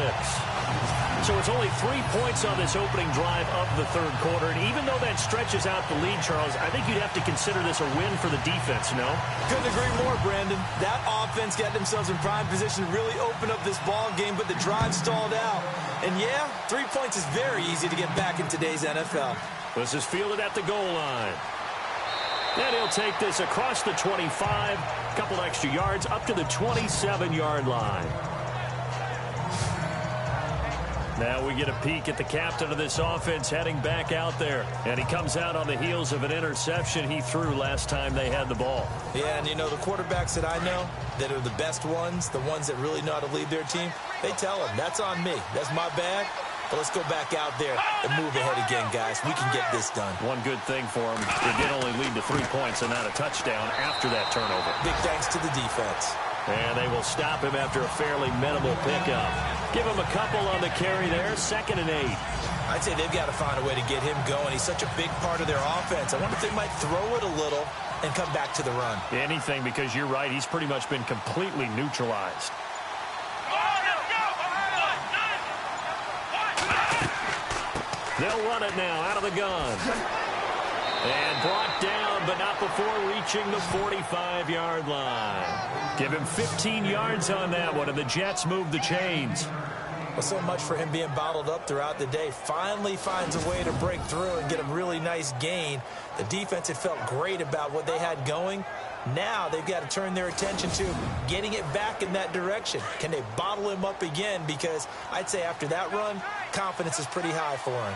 So it's only 3 points on this opening drive of the 3rd quarter. And even though that stretches out the lead, Charles, I think you'd have to consider this a win for the defense, no? Couldn't agree more, Brandon. That offense got themselves in prime position to really open up this ball game, but the drive stalled out. And yeah, 3 points is very easy to get back in today's NFL. This is fielded at the goal line. And he'll take this across the 25, a couple extra yards up to the 27-yard line. Now we get a peek at the captain of this offense heading back out there. And he comes out on the heels of an interception he threw last time they had the ball. Yeah, and you know, the quarterbacks that I know that are the best ones, the ones that really know how to lead their team, they tell them, that's on me. That's my bag. But let's go back out there and move ahead again, guys. We can get this done. One good thing for him, it did only lead to 3 points and not a touchdown after that turnover. Big thanks to the defense. And they will stop him after a fairly minimal pickup. Give him a couple on the carry there, 2nd and 8. I'd say they've got to find a way to get him going. He's such a big part of their offense. I wonder if they might throw it a little and come back to the run. Anything, because you're right, he's pretty much been completely neutralized. They'll run it now out of the gun. And brought down, but not before reaching the 45-yard line. Give him 15 yards on that one, and the Jets move the chains. Well, so much for him being bottled up throughout the day. Finally finds a way to break through and get a really nice gain. The defense had felt great about what they had going. Now they've got to turn their attention to getting it back in that direction. Can they bottle him up again? Because I'd say after that run, confidence is pretty high for him.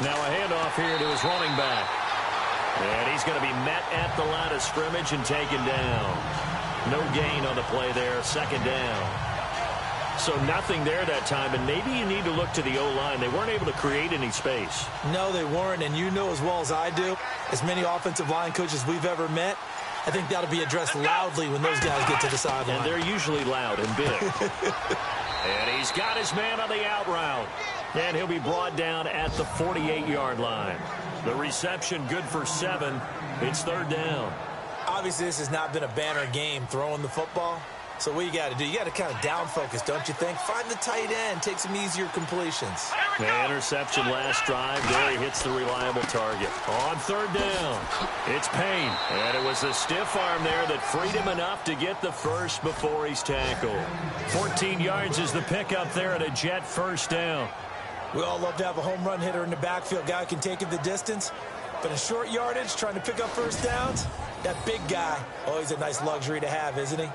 Now a handoff here to his running back. And he's going to be met at the line of scrimmage and taken down. No gain on the play there, 2nd down. So nothing there that time, and maybe you need to look to the O-line. They weren't able to create any space. No, they weren't, and you know as well as I do, as many offensive line coaches we've ever met, I think that'll be addressed loudly when those guys get to the sideline. And they're usually loud and big. And he's got his man on the out route. And he'll be brought down at the 48-yard line. The reception good for 7. It's third down. Obviously, this has not been a banner game throwing the football. So what you got to do, you got to kind of down focus, don't you think? Find the tight end, take some easier completions. The interception last drive. There he hits the reliable target. On third down, it's Payne. And it was a stiff arm there that freed him enough to get the first before he's tackled. 14 yards is the pickup there at a Jet first down. We all love to have a home run hitter in the backfield. Guy can take it the distance. But in short yardage, trying to pick up first downs, that big guy, always a nice luxury to have, isn't he?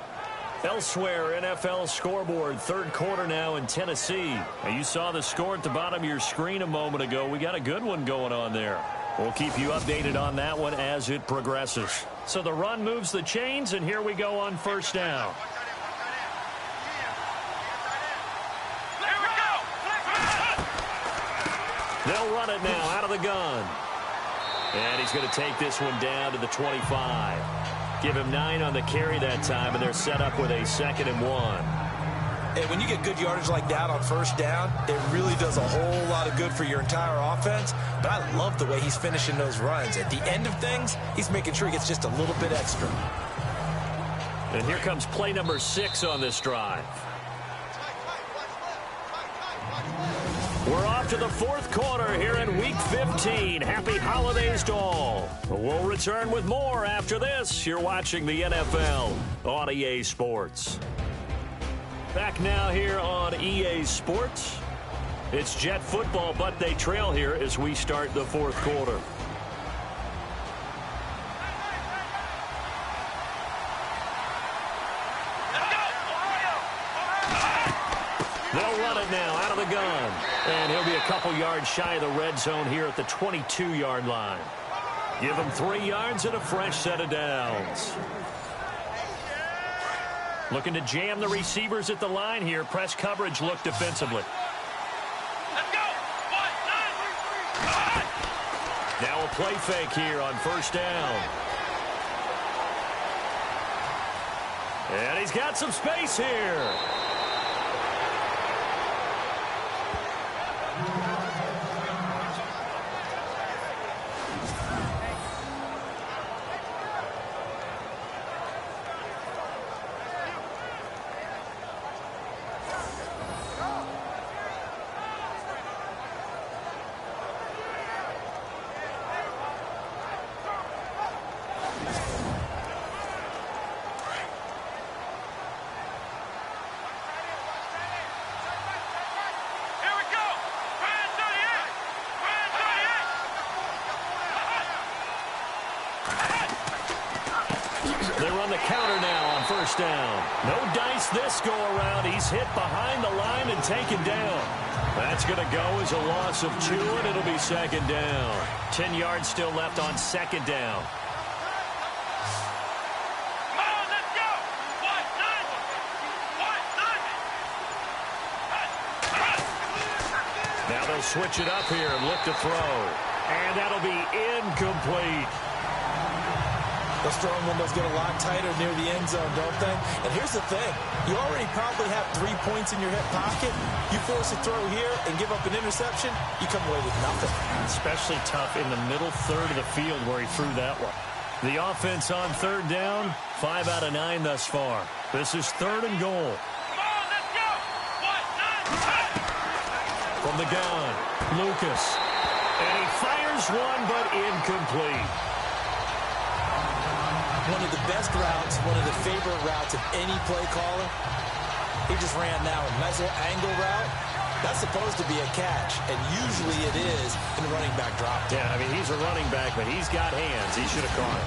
Elsewhere, NFL scoreboard, third quarter now in Tennessee. Now, you saw the score at the bottom of your screen a moment ago. We got a good one going on there. We'll keep you updated on that one as it progresses. So the run moves the chains, and here we go on first down. They'll run it now out of the gun. And he's going to take this one down to the 25. Give him 9 on the carry that time, and they're set up with a 2nd and 1. Hey, when you get good yardage like that on first down, it really does a whole lot of good for your entire offense. But I love the way he's finishing those runs. At the end of things, he's making sure he gets just a little bit extra. And here comes play number 6 on this drive. We're off to the fourth quarter here in Week 15. Happy holidays to all. We'll return with more after this. You're watching the NFL on EA Sports. Back now here on EA Sports. It's Jet football, but they trail here as we start the fourth quarter. They'll run it now out of the gun. And he'll be a couple yards shy of the red zone here at the 22-yard line. Give him 3 yards and a fresh set of downs. Looking to jam the receivers at the line here. Press coverage look defensively. Now a play fake here on first down. And he's got some space here. Down. No dice this go around. He's hit behind the line and taken down. That's going to go as a loss of 2, and it'll be second down. 10 yards still left on second down. Come on, let's go. Now they'll switch it up here and look to throw. And that'll be incomplete. Those throwing windows get a lot tighter near the end zone, don't they? And here's the thing. You already probably have 3 points in your hip pocket. You force a throw here and give up an interception, you come away with nothing. Especially tough in the middle third of the field where he threw that one. The offense on third down, 5 out of 9 thus far. This is 3rd and goal. Come on, let's go. From the gun, Lucas. And he fires one, but incomplete. One of the best routes, one of the favorite routes of any play caller. He just ran now a nice little angle route. That's supposed to be a catch, and usually it is in the running back drop. Yeah, I mean, he's a running back, but he's got hands. He should have caught it.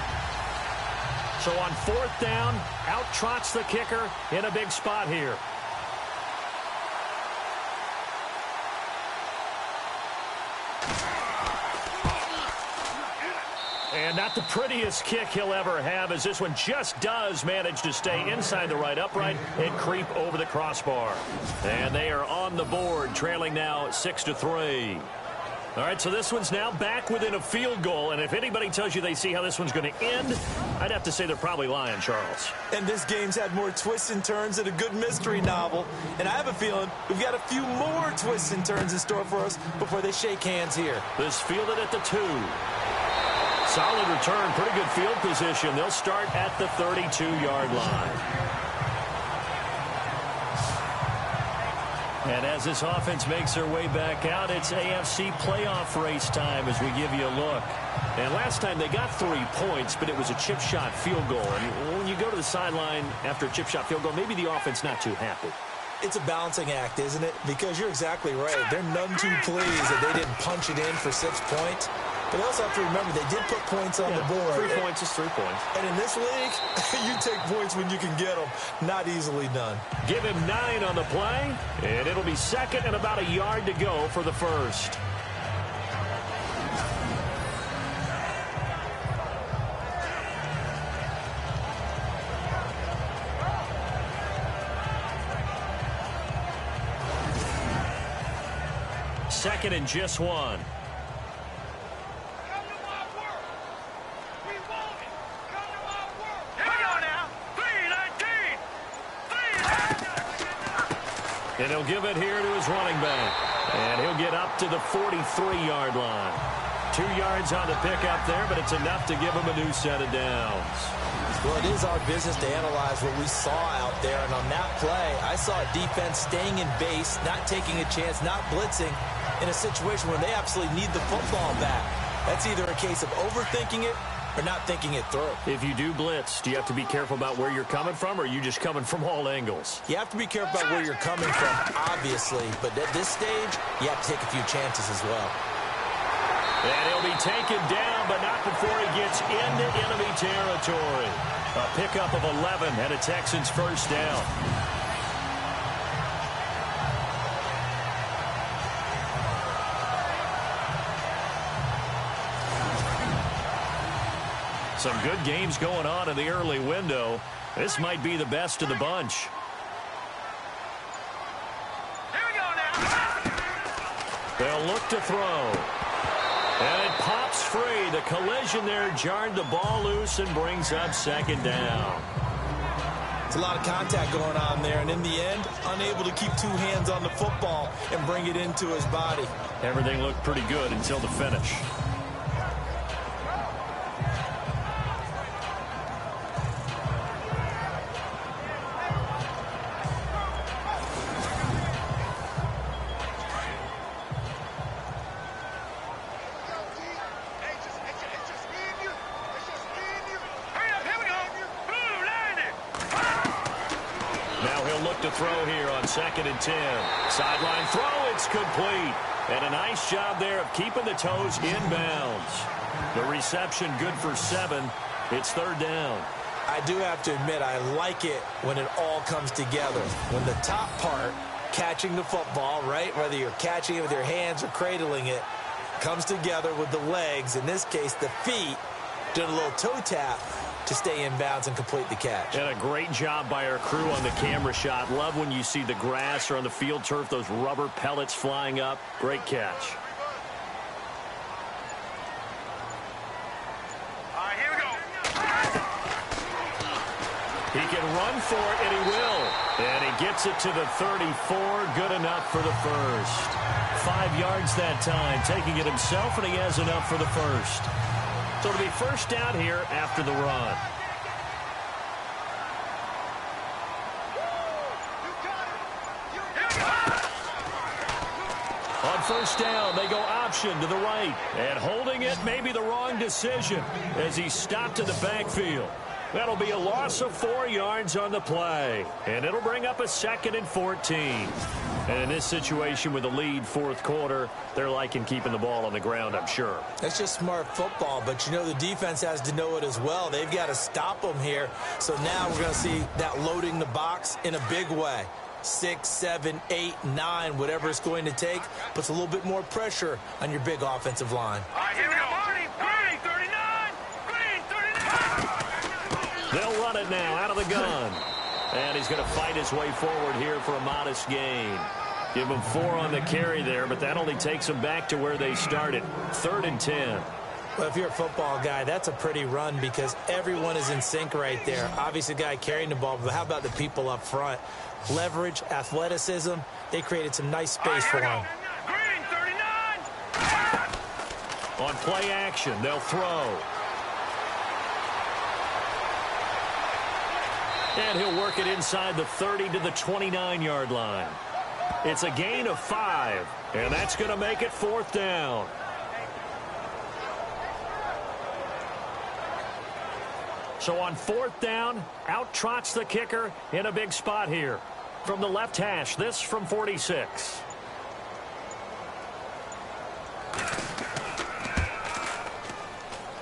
So on 4th down, out trots the kicker in a big spot here. And And not the prettiest kick he'll ever have, as this one just does manage to stay inside the right upright and creep over the crossbar. And they are on the board, trailing now 6-3. All right, so this one's now back within a field goal, and if anybody tells you they see how this one's going to end, I'd have to say they're probably lying, Charles. And this game's had more twists and turns than a good mystery novel, and I have a feeling we've got a few more twists and turns in store for us before they shake hands here. This fielded at the 2. Solid return, pretty good field position. They'll start at the 32-yard line. And as this offense makes their way back out, it's AFC playoff race time as we give you a look. And last time they got 3 points, but it was a chip shot field goal. And when you go to the sideline after a chip shot field goal, maybe the offense not too happy. It's a balancing act, isn't it? Because you're exactly right. They're none too pleased that they didn't punch it in for 6 points. But they also have to remember they did put points on the board. 3 points is 3 points. And in this league, you take points when you can get them. Not easily done. Give him 9 on the play, and it'll be second and about a yard to go for the first. Second and just 1. And he'll give it here to his running back. And he'll get up to the 43-yard line. 2 yards on the pickup there, but it's enough to give him a new set of downs. Well, it is our business to analyze what we saw out there. And on that play, I saw a defense staying in base, not taking a chance, not blitzing, in a situation where they absolutely need the football back. That's either a case of overthinking it or not thinking it through. If you do blitz, do you have to be careful about where you're coming from, or are you just coming from all angles? You have to be careful about where you're coming from, obviously. But at this stage, you have to take a few chances as well. And he'll be taken down, but not before he gets into enemy territory. A pickup of 11 and a Texans first down. Some good games going on in the early window. This might be the best of the bunch. Here we go now. They'll look to throw. And it pops free. The collision there jarred the ball loose and brings up second down. It's a lot of contact going on there, and in the end, unable to keep 2 hands on the football and bring it into his body. Everything looked pretty good until the finish. To throw here on 2nd and 10. Sideline throw, it's complete. And a nice job there of keeping the toes inbounds. The reception good for 7. It's 3rd down. I do have to admit, I like it when it all comes together. When the top part, catching the football, right, whether you're catching it with your hands or cradling it, comes together with the legs, in this case the feet, doing a little toe tap to stay in bounds and complete the catch. And a great job by our crew on the camera shot. Love when you see the grass or on the field turf, those rubber pellets flying up. Great catch. All right, here we go. He can run for it, and he will. And he gets it to the 34. Good enough for the first. 5 yards that time, taking it himself, and he has enough for the first. So it'll be first down here after the run. On first down, they go option to the right. And holding it may be the wrong decision as he stopped in the backfield. That'll be a loss of 4 yards on the play. And it'll bring up a 2nd and 14. And in this situation with a lead 4th quarter, they're liking keeping the ball on the ground, I'm sure. That's just smart football, but you know the defense has to know it as well. They've got to stop them here. So now we're going to see that loading the box in a big way. 6, 7, 8, 9, whatever it's going to take, puts a little bit more pressure on your big offensive line. All right, here we go. Marty, 39. They'll run it now out of the gun. And he's going to fight his way forward here for a modest gain. Give him 4 on the carry there, but that only takes them back to where they started. 3rd and 10. Well, if you're a football guy, that's a pretty run because everyone is in sync right there. Obviously, the guy carrying the ball, but how about the people up front? Leverage, athleticism, they created some nice space for him. Green, 39. On play action, they'll throw. And he'll work it inside the 30 to the 29-yard line. It's a gain of 5, and that's going to make it 4th down. So on 4th down, out trots the kicker in a big spot here. From the left hash, this from 46.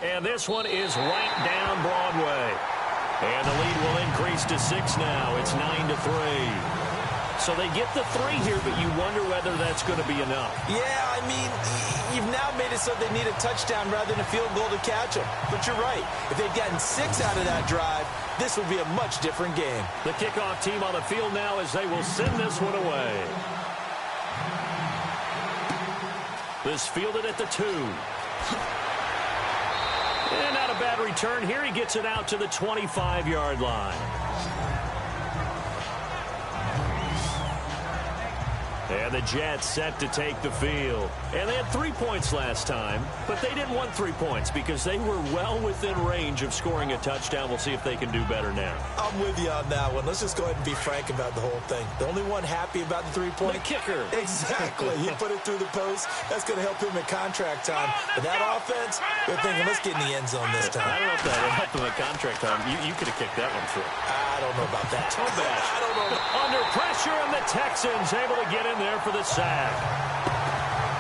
And this one is right down Broadway. And the lead will increase to 6 now. It's 9-3. So they get the 3 here, but you wonder whether that's going to be enough. Yeah, I mean, you've now made it so they need a touchdown rather than a field goal to catch them. But you're right. If they'd gotten 6 out of that drive, this would be a much different game. The kickoff team on the field now as they will send this one away. This fielded at the 2. And not a bad return here. He gets it out to the 25-yard line. And the Jets set to take the field. And they had 3 points last time, but they didn't want 3 points because they were well within range of scoring a touchdown. We'll see if they can do better now. I'm with you on that one. Let's just go ahead and be frank about the whole thing. The only one happy about the 3-point? The kicker. Exactly. He put it through the post. That's going to help him at contract time. But that offense, they're thinking, let's get in the end zone this time. I don't know if that helped him at contract time. You could have kicked that one through. I don't know about that. Toe bash. I don't know. Under pressure, and the Texans able to get in there for the sack.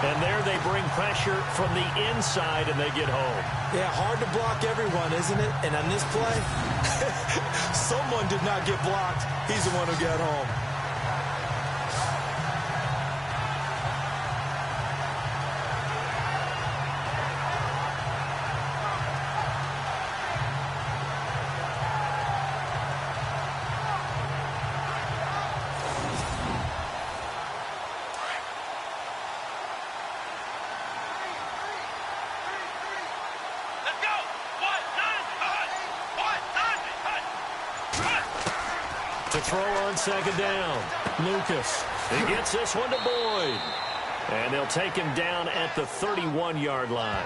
And there they bring pressure from the inside, and they get home. Yeah, hard to block everyone, isn't it? And on this play, someone did not get blocked. He's the one who got home. To throw on 2nd down. Lucas. He gets this one to Boyd. And they'll take him down at the 31-yard line.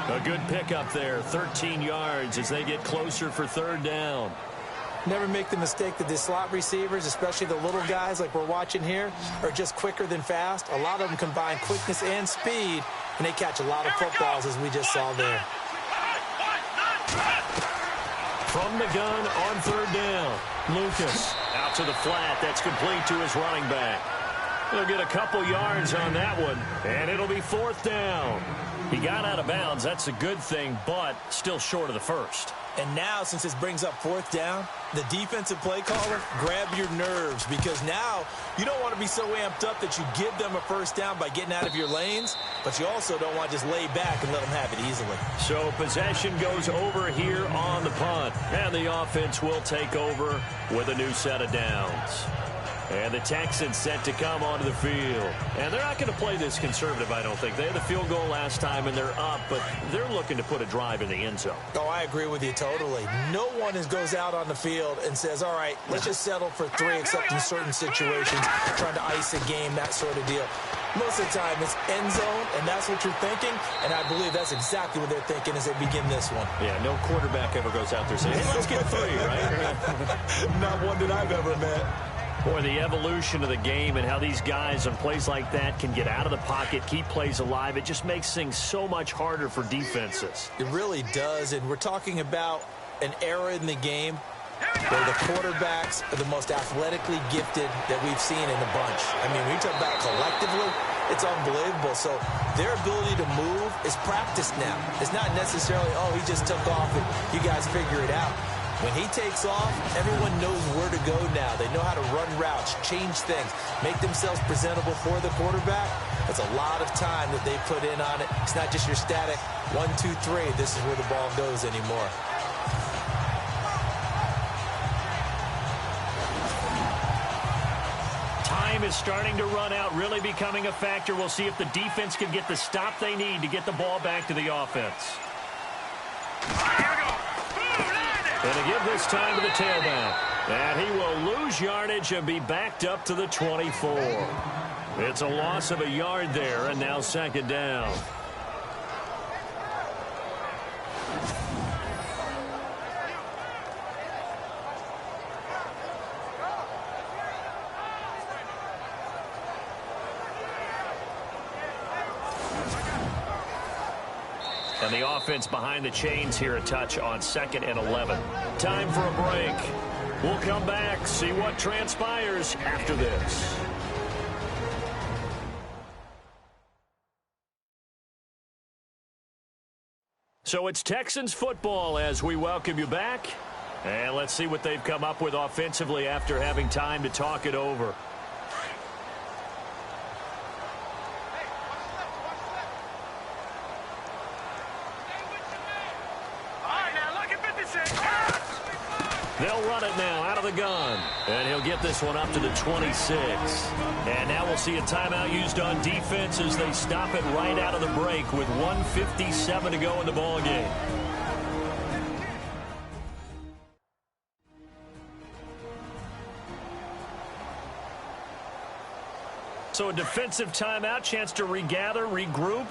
A good pickup there. 13 yards as they get closer for 3rd down. Never make the mistake that the slot receivers, especially the little guys like we're watching here, are just quicker than fast. A lot of them combine quickness and speed, and they catch a lot of footballs, as we just saw there. From the gun on 3rd down. Lucas out to the flat. That's complete to his running back. He'll get a couple yards on that one, and it'll be 4th down. He got out of bounds. That's a good thing, but still short of the first. And now, since this brings up 4th down, the defensive play caller, grab your nerves, because now you don't want to be so amped up that you give them a 1st down by getting out of your lanes, but you also don't want to just lay back and let them have it easily. So possession goes over here on the punt, and the offense will take over with a new set of downs. And the Texans set to come onto the field. And they're not going to play this conservative, I don't think. They had the field goal last time, and they're up, but they're looking to put a drive in the end zone. Oh, I agree with you totally. No one goes out on the field and says, all right, let's just settle for 3, except in certain situations, trying to ice a game, that sort of deal. Most of the time, it's end zone, and that's what you're thinking, and I believe that's exactly what they're thinking as they begin this one. Yeah, no quarterback ever goes out there saying, hey, let's get 3, right? Not one that I've ever met. Boy, the evolution of the game and how these guys on plays like that can get out of the pocket, keep plays alive, it just makes things so much harder for defenses. It really does, and we're talking about an era in the game where the quarterbacks are the most athletically gifted that we've seen in a bunch. I mean, when you talk about collectively, it's unbelievable. So their ability to move is practiced now. It's not necessarily, oh, he just took off and you guys figure it out. When he takes off, everyone knows where to go now. They know how to run routes, change things, make themselves presentable for the quarterback. That's a lot of time that they put in on it. It's not just your static 1, 2, 3. This is where the ball goes anymore. time is starting to run out, really becoming a factor. We'll see if the defense can get the stop they need to get the ball back to the offense. And to give this time to the tailback. And he will lose yardage and be backed up to the 24. It's a loss of a yard there, and now second down. And the offense behind the chains here, a touch on 2nd and 11. Time for a break. We'll come back, see what transpires after this. So it's Texans football as we welcome you back. And let's see what they've come up with offensively after having time to talk it over. They'll run it now out of the gun. And he'll get this one up to the 26. And now we'll see a timeout used on defense as they stop it right out of the break with 1:57 to go in the ballgame. So a defensive timeout, chance to regather, regroup,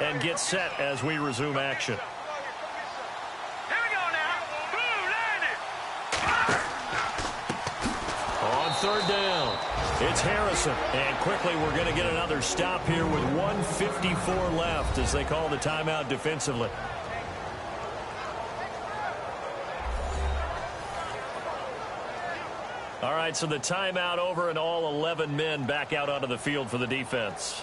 and get set as we resume action. Third down. It's Harrison. And quickly we're going to get another stop here with 1:54 left as they call the timeout defensively. All right, so the timeout over and all 11 men back out onto the field for the defense.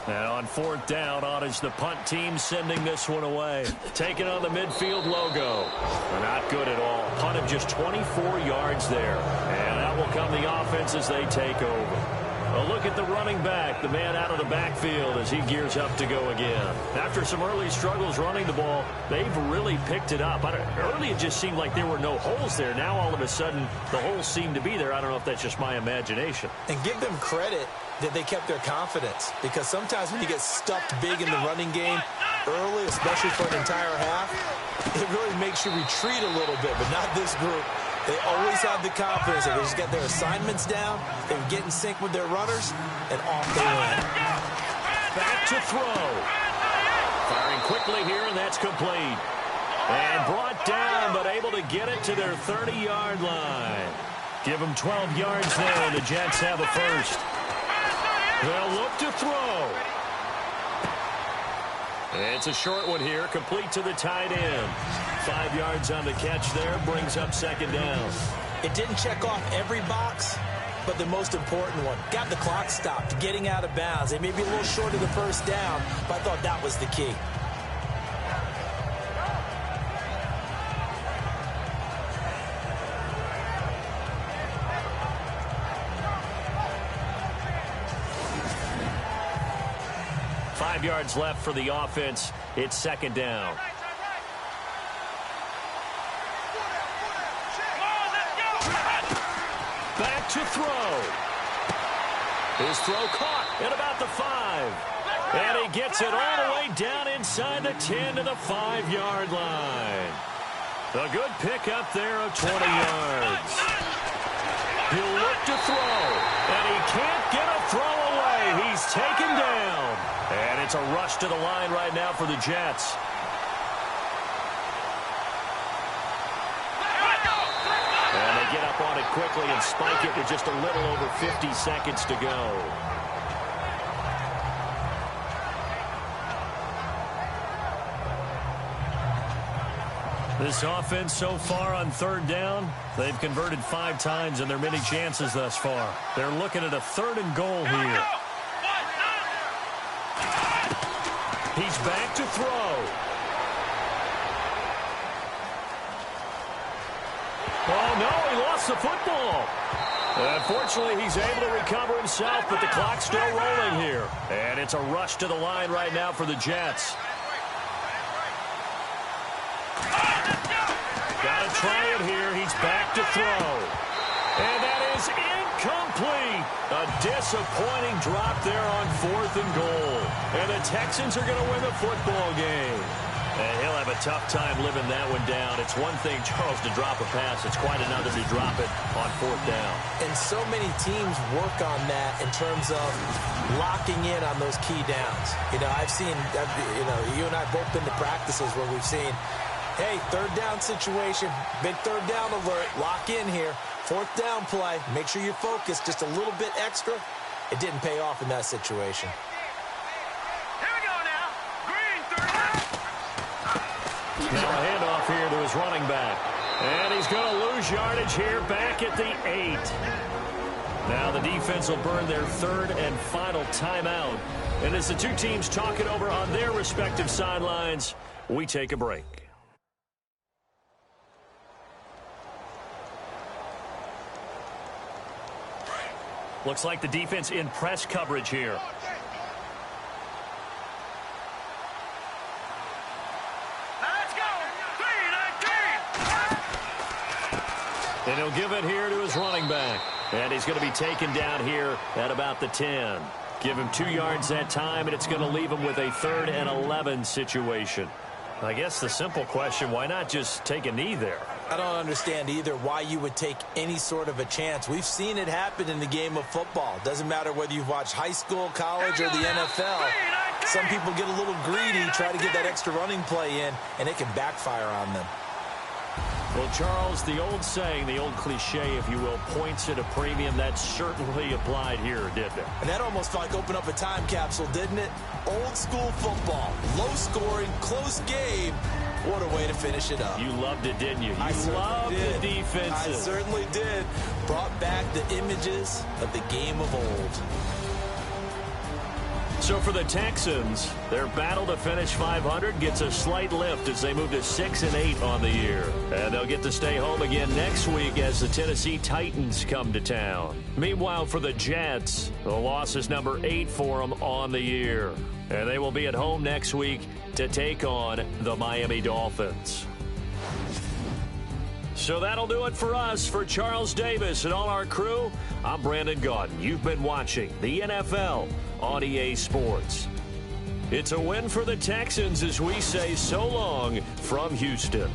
And on 4th down, on is the punt team sending this one away. Taking on the midfield logo. Not good at all. Punt of just 24 yards there. And out will come the offense as they take over. A look at the running back, the man out of the backfield as he gears up to go again. After some early struggles running the ball, they've really picked it up. Early it just seemed like there were no holes there. Now all of a sudden the holes seem to be there. I don't know if that's just my imagination. And give them credit that they kept their confidence, because sometimes when you get stuffed big in the running game early, especially for an entire half, it really makes you retreat a little bit, but not this group. They always have the confidence that they just get their assignments down, they get in sync with their runners, and off they went. Back to throw. Firing quickly here, and that's complete. And brought down, but able to get it to their 30-yard line. Give them 12 yards there, and the Jets have a first. They'll look to throw. It's a short one here, complete to the tight end. 5 yards on the catch there, brings up second down. It didn't check off every box, but the most important one. Got the clock stopped, getting out of bounds. They may be a little short of the first down, but I thought that was the key. Yards left for the offense. It's second down. Back to throw. His throw caught at about the 5. And he gets it all the way down inside the 10 to the 5-yard line. A good pickup there of 20 yards. He'll look to throw. And he can't get a throw away. He's taken down. And it's a rush to the line right now for the Jets. And they get up on it quickly and spike it with just a little over 50 seconds to go. This offense so far on third down, they've converted 5 times in their many chances thus far. They're looking at a 3rd and goal here. He's back to throw. Oh, no, he lost the football. Unfortunately, he's able to recover himself, but the clock's still rolling here. And it's a rush to the line right now for the Jets. A disappointing drop there on 4th and goal. And the Texans are going to win the football game. And he'll have a tough time living that one down. It's one thing, Charles, to drop a pass. It's quite another to drop it on 4th down. And so many teams work on that in terms of locking in on those key downs. I've seen, you and I have both been to practices where we've seen, hey, 3rd down situation, big 3rd down alert, lock in here. 4th down play, make sure you're focused just a little bit extra. It didn't pay off in that situation. Here we go now. Green, 3rd down. Now a handoff here to his running back. And he's going to lose yardage here back at the 8. Now the defense will burn their 3rd and final timeout. And as the two teams talk it over on their respective sidelines, we take a break. Looks like the defense in press coverage here. Let's go. 3-19. And he'll give it here to his running back. And he's going to be taken down here at about the 10. Give him 2 yards that time, and it's going to leave him with a 3rd and 11 situation. I guess the simple question, why not just take a knee there? I don't understand either why you would take any sort of a chance. We've seen it happen in the game of football. Doesn't matter whether you've watched high school, college, or the NFL. Some people get a little greedy, try to get that extra running play in, and it can backfire on them. Well, Charles, the old saying, the old cliche, if you will, points at a premium, that certainly applied here, didn't it? And that almost felt like open up a time capsule, didn't it? Old school football, low scoring, close game. What a way to finish it up. You loved it, didn't you? You loved the defenses. I certainly did. Brought back the images of the game of old. So for the Texans, their battle to finish 500 gets a slight lift as they move to 6-8 on the year. And they'll get to stay home again next week as the Tennessee Titans come to town. Meanwhile, for the Jets, the loss is number 8 for them on the year. And they will be at home next week to take on the Miami Dolphins. So that'll do it for us. For Charles Davis and all our crew, I'm Brandon Gaudin. You've been watching the NFL on EA Sports. It's a win for the Texans as we say so long from Houston.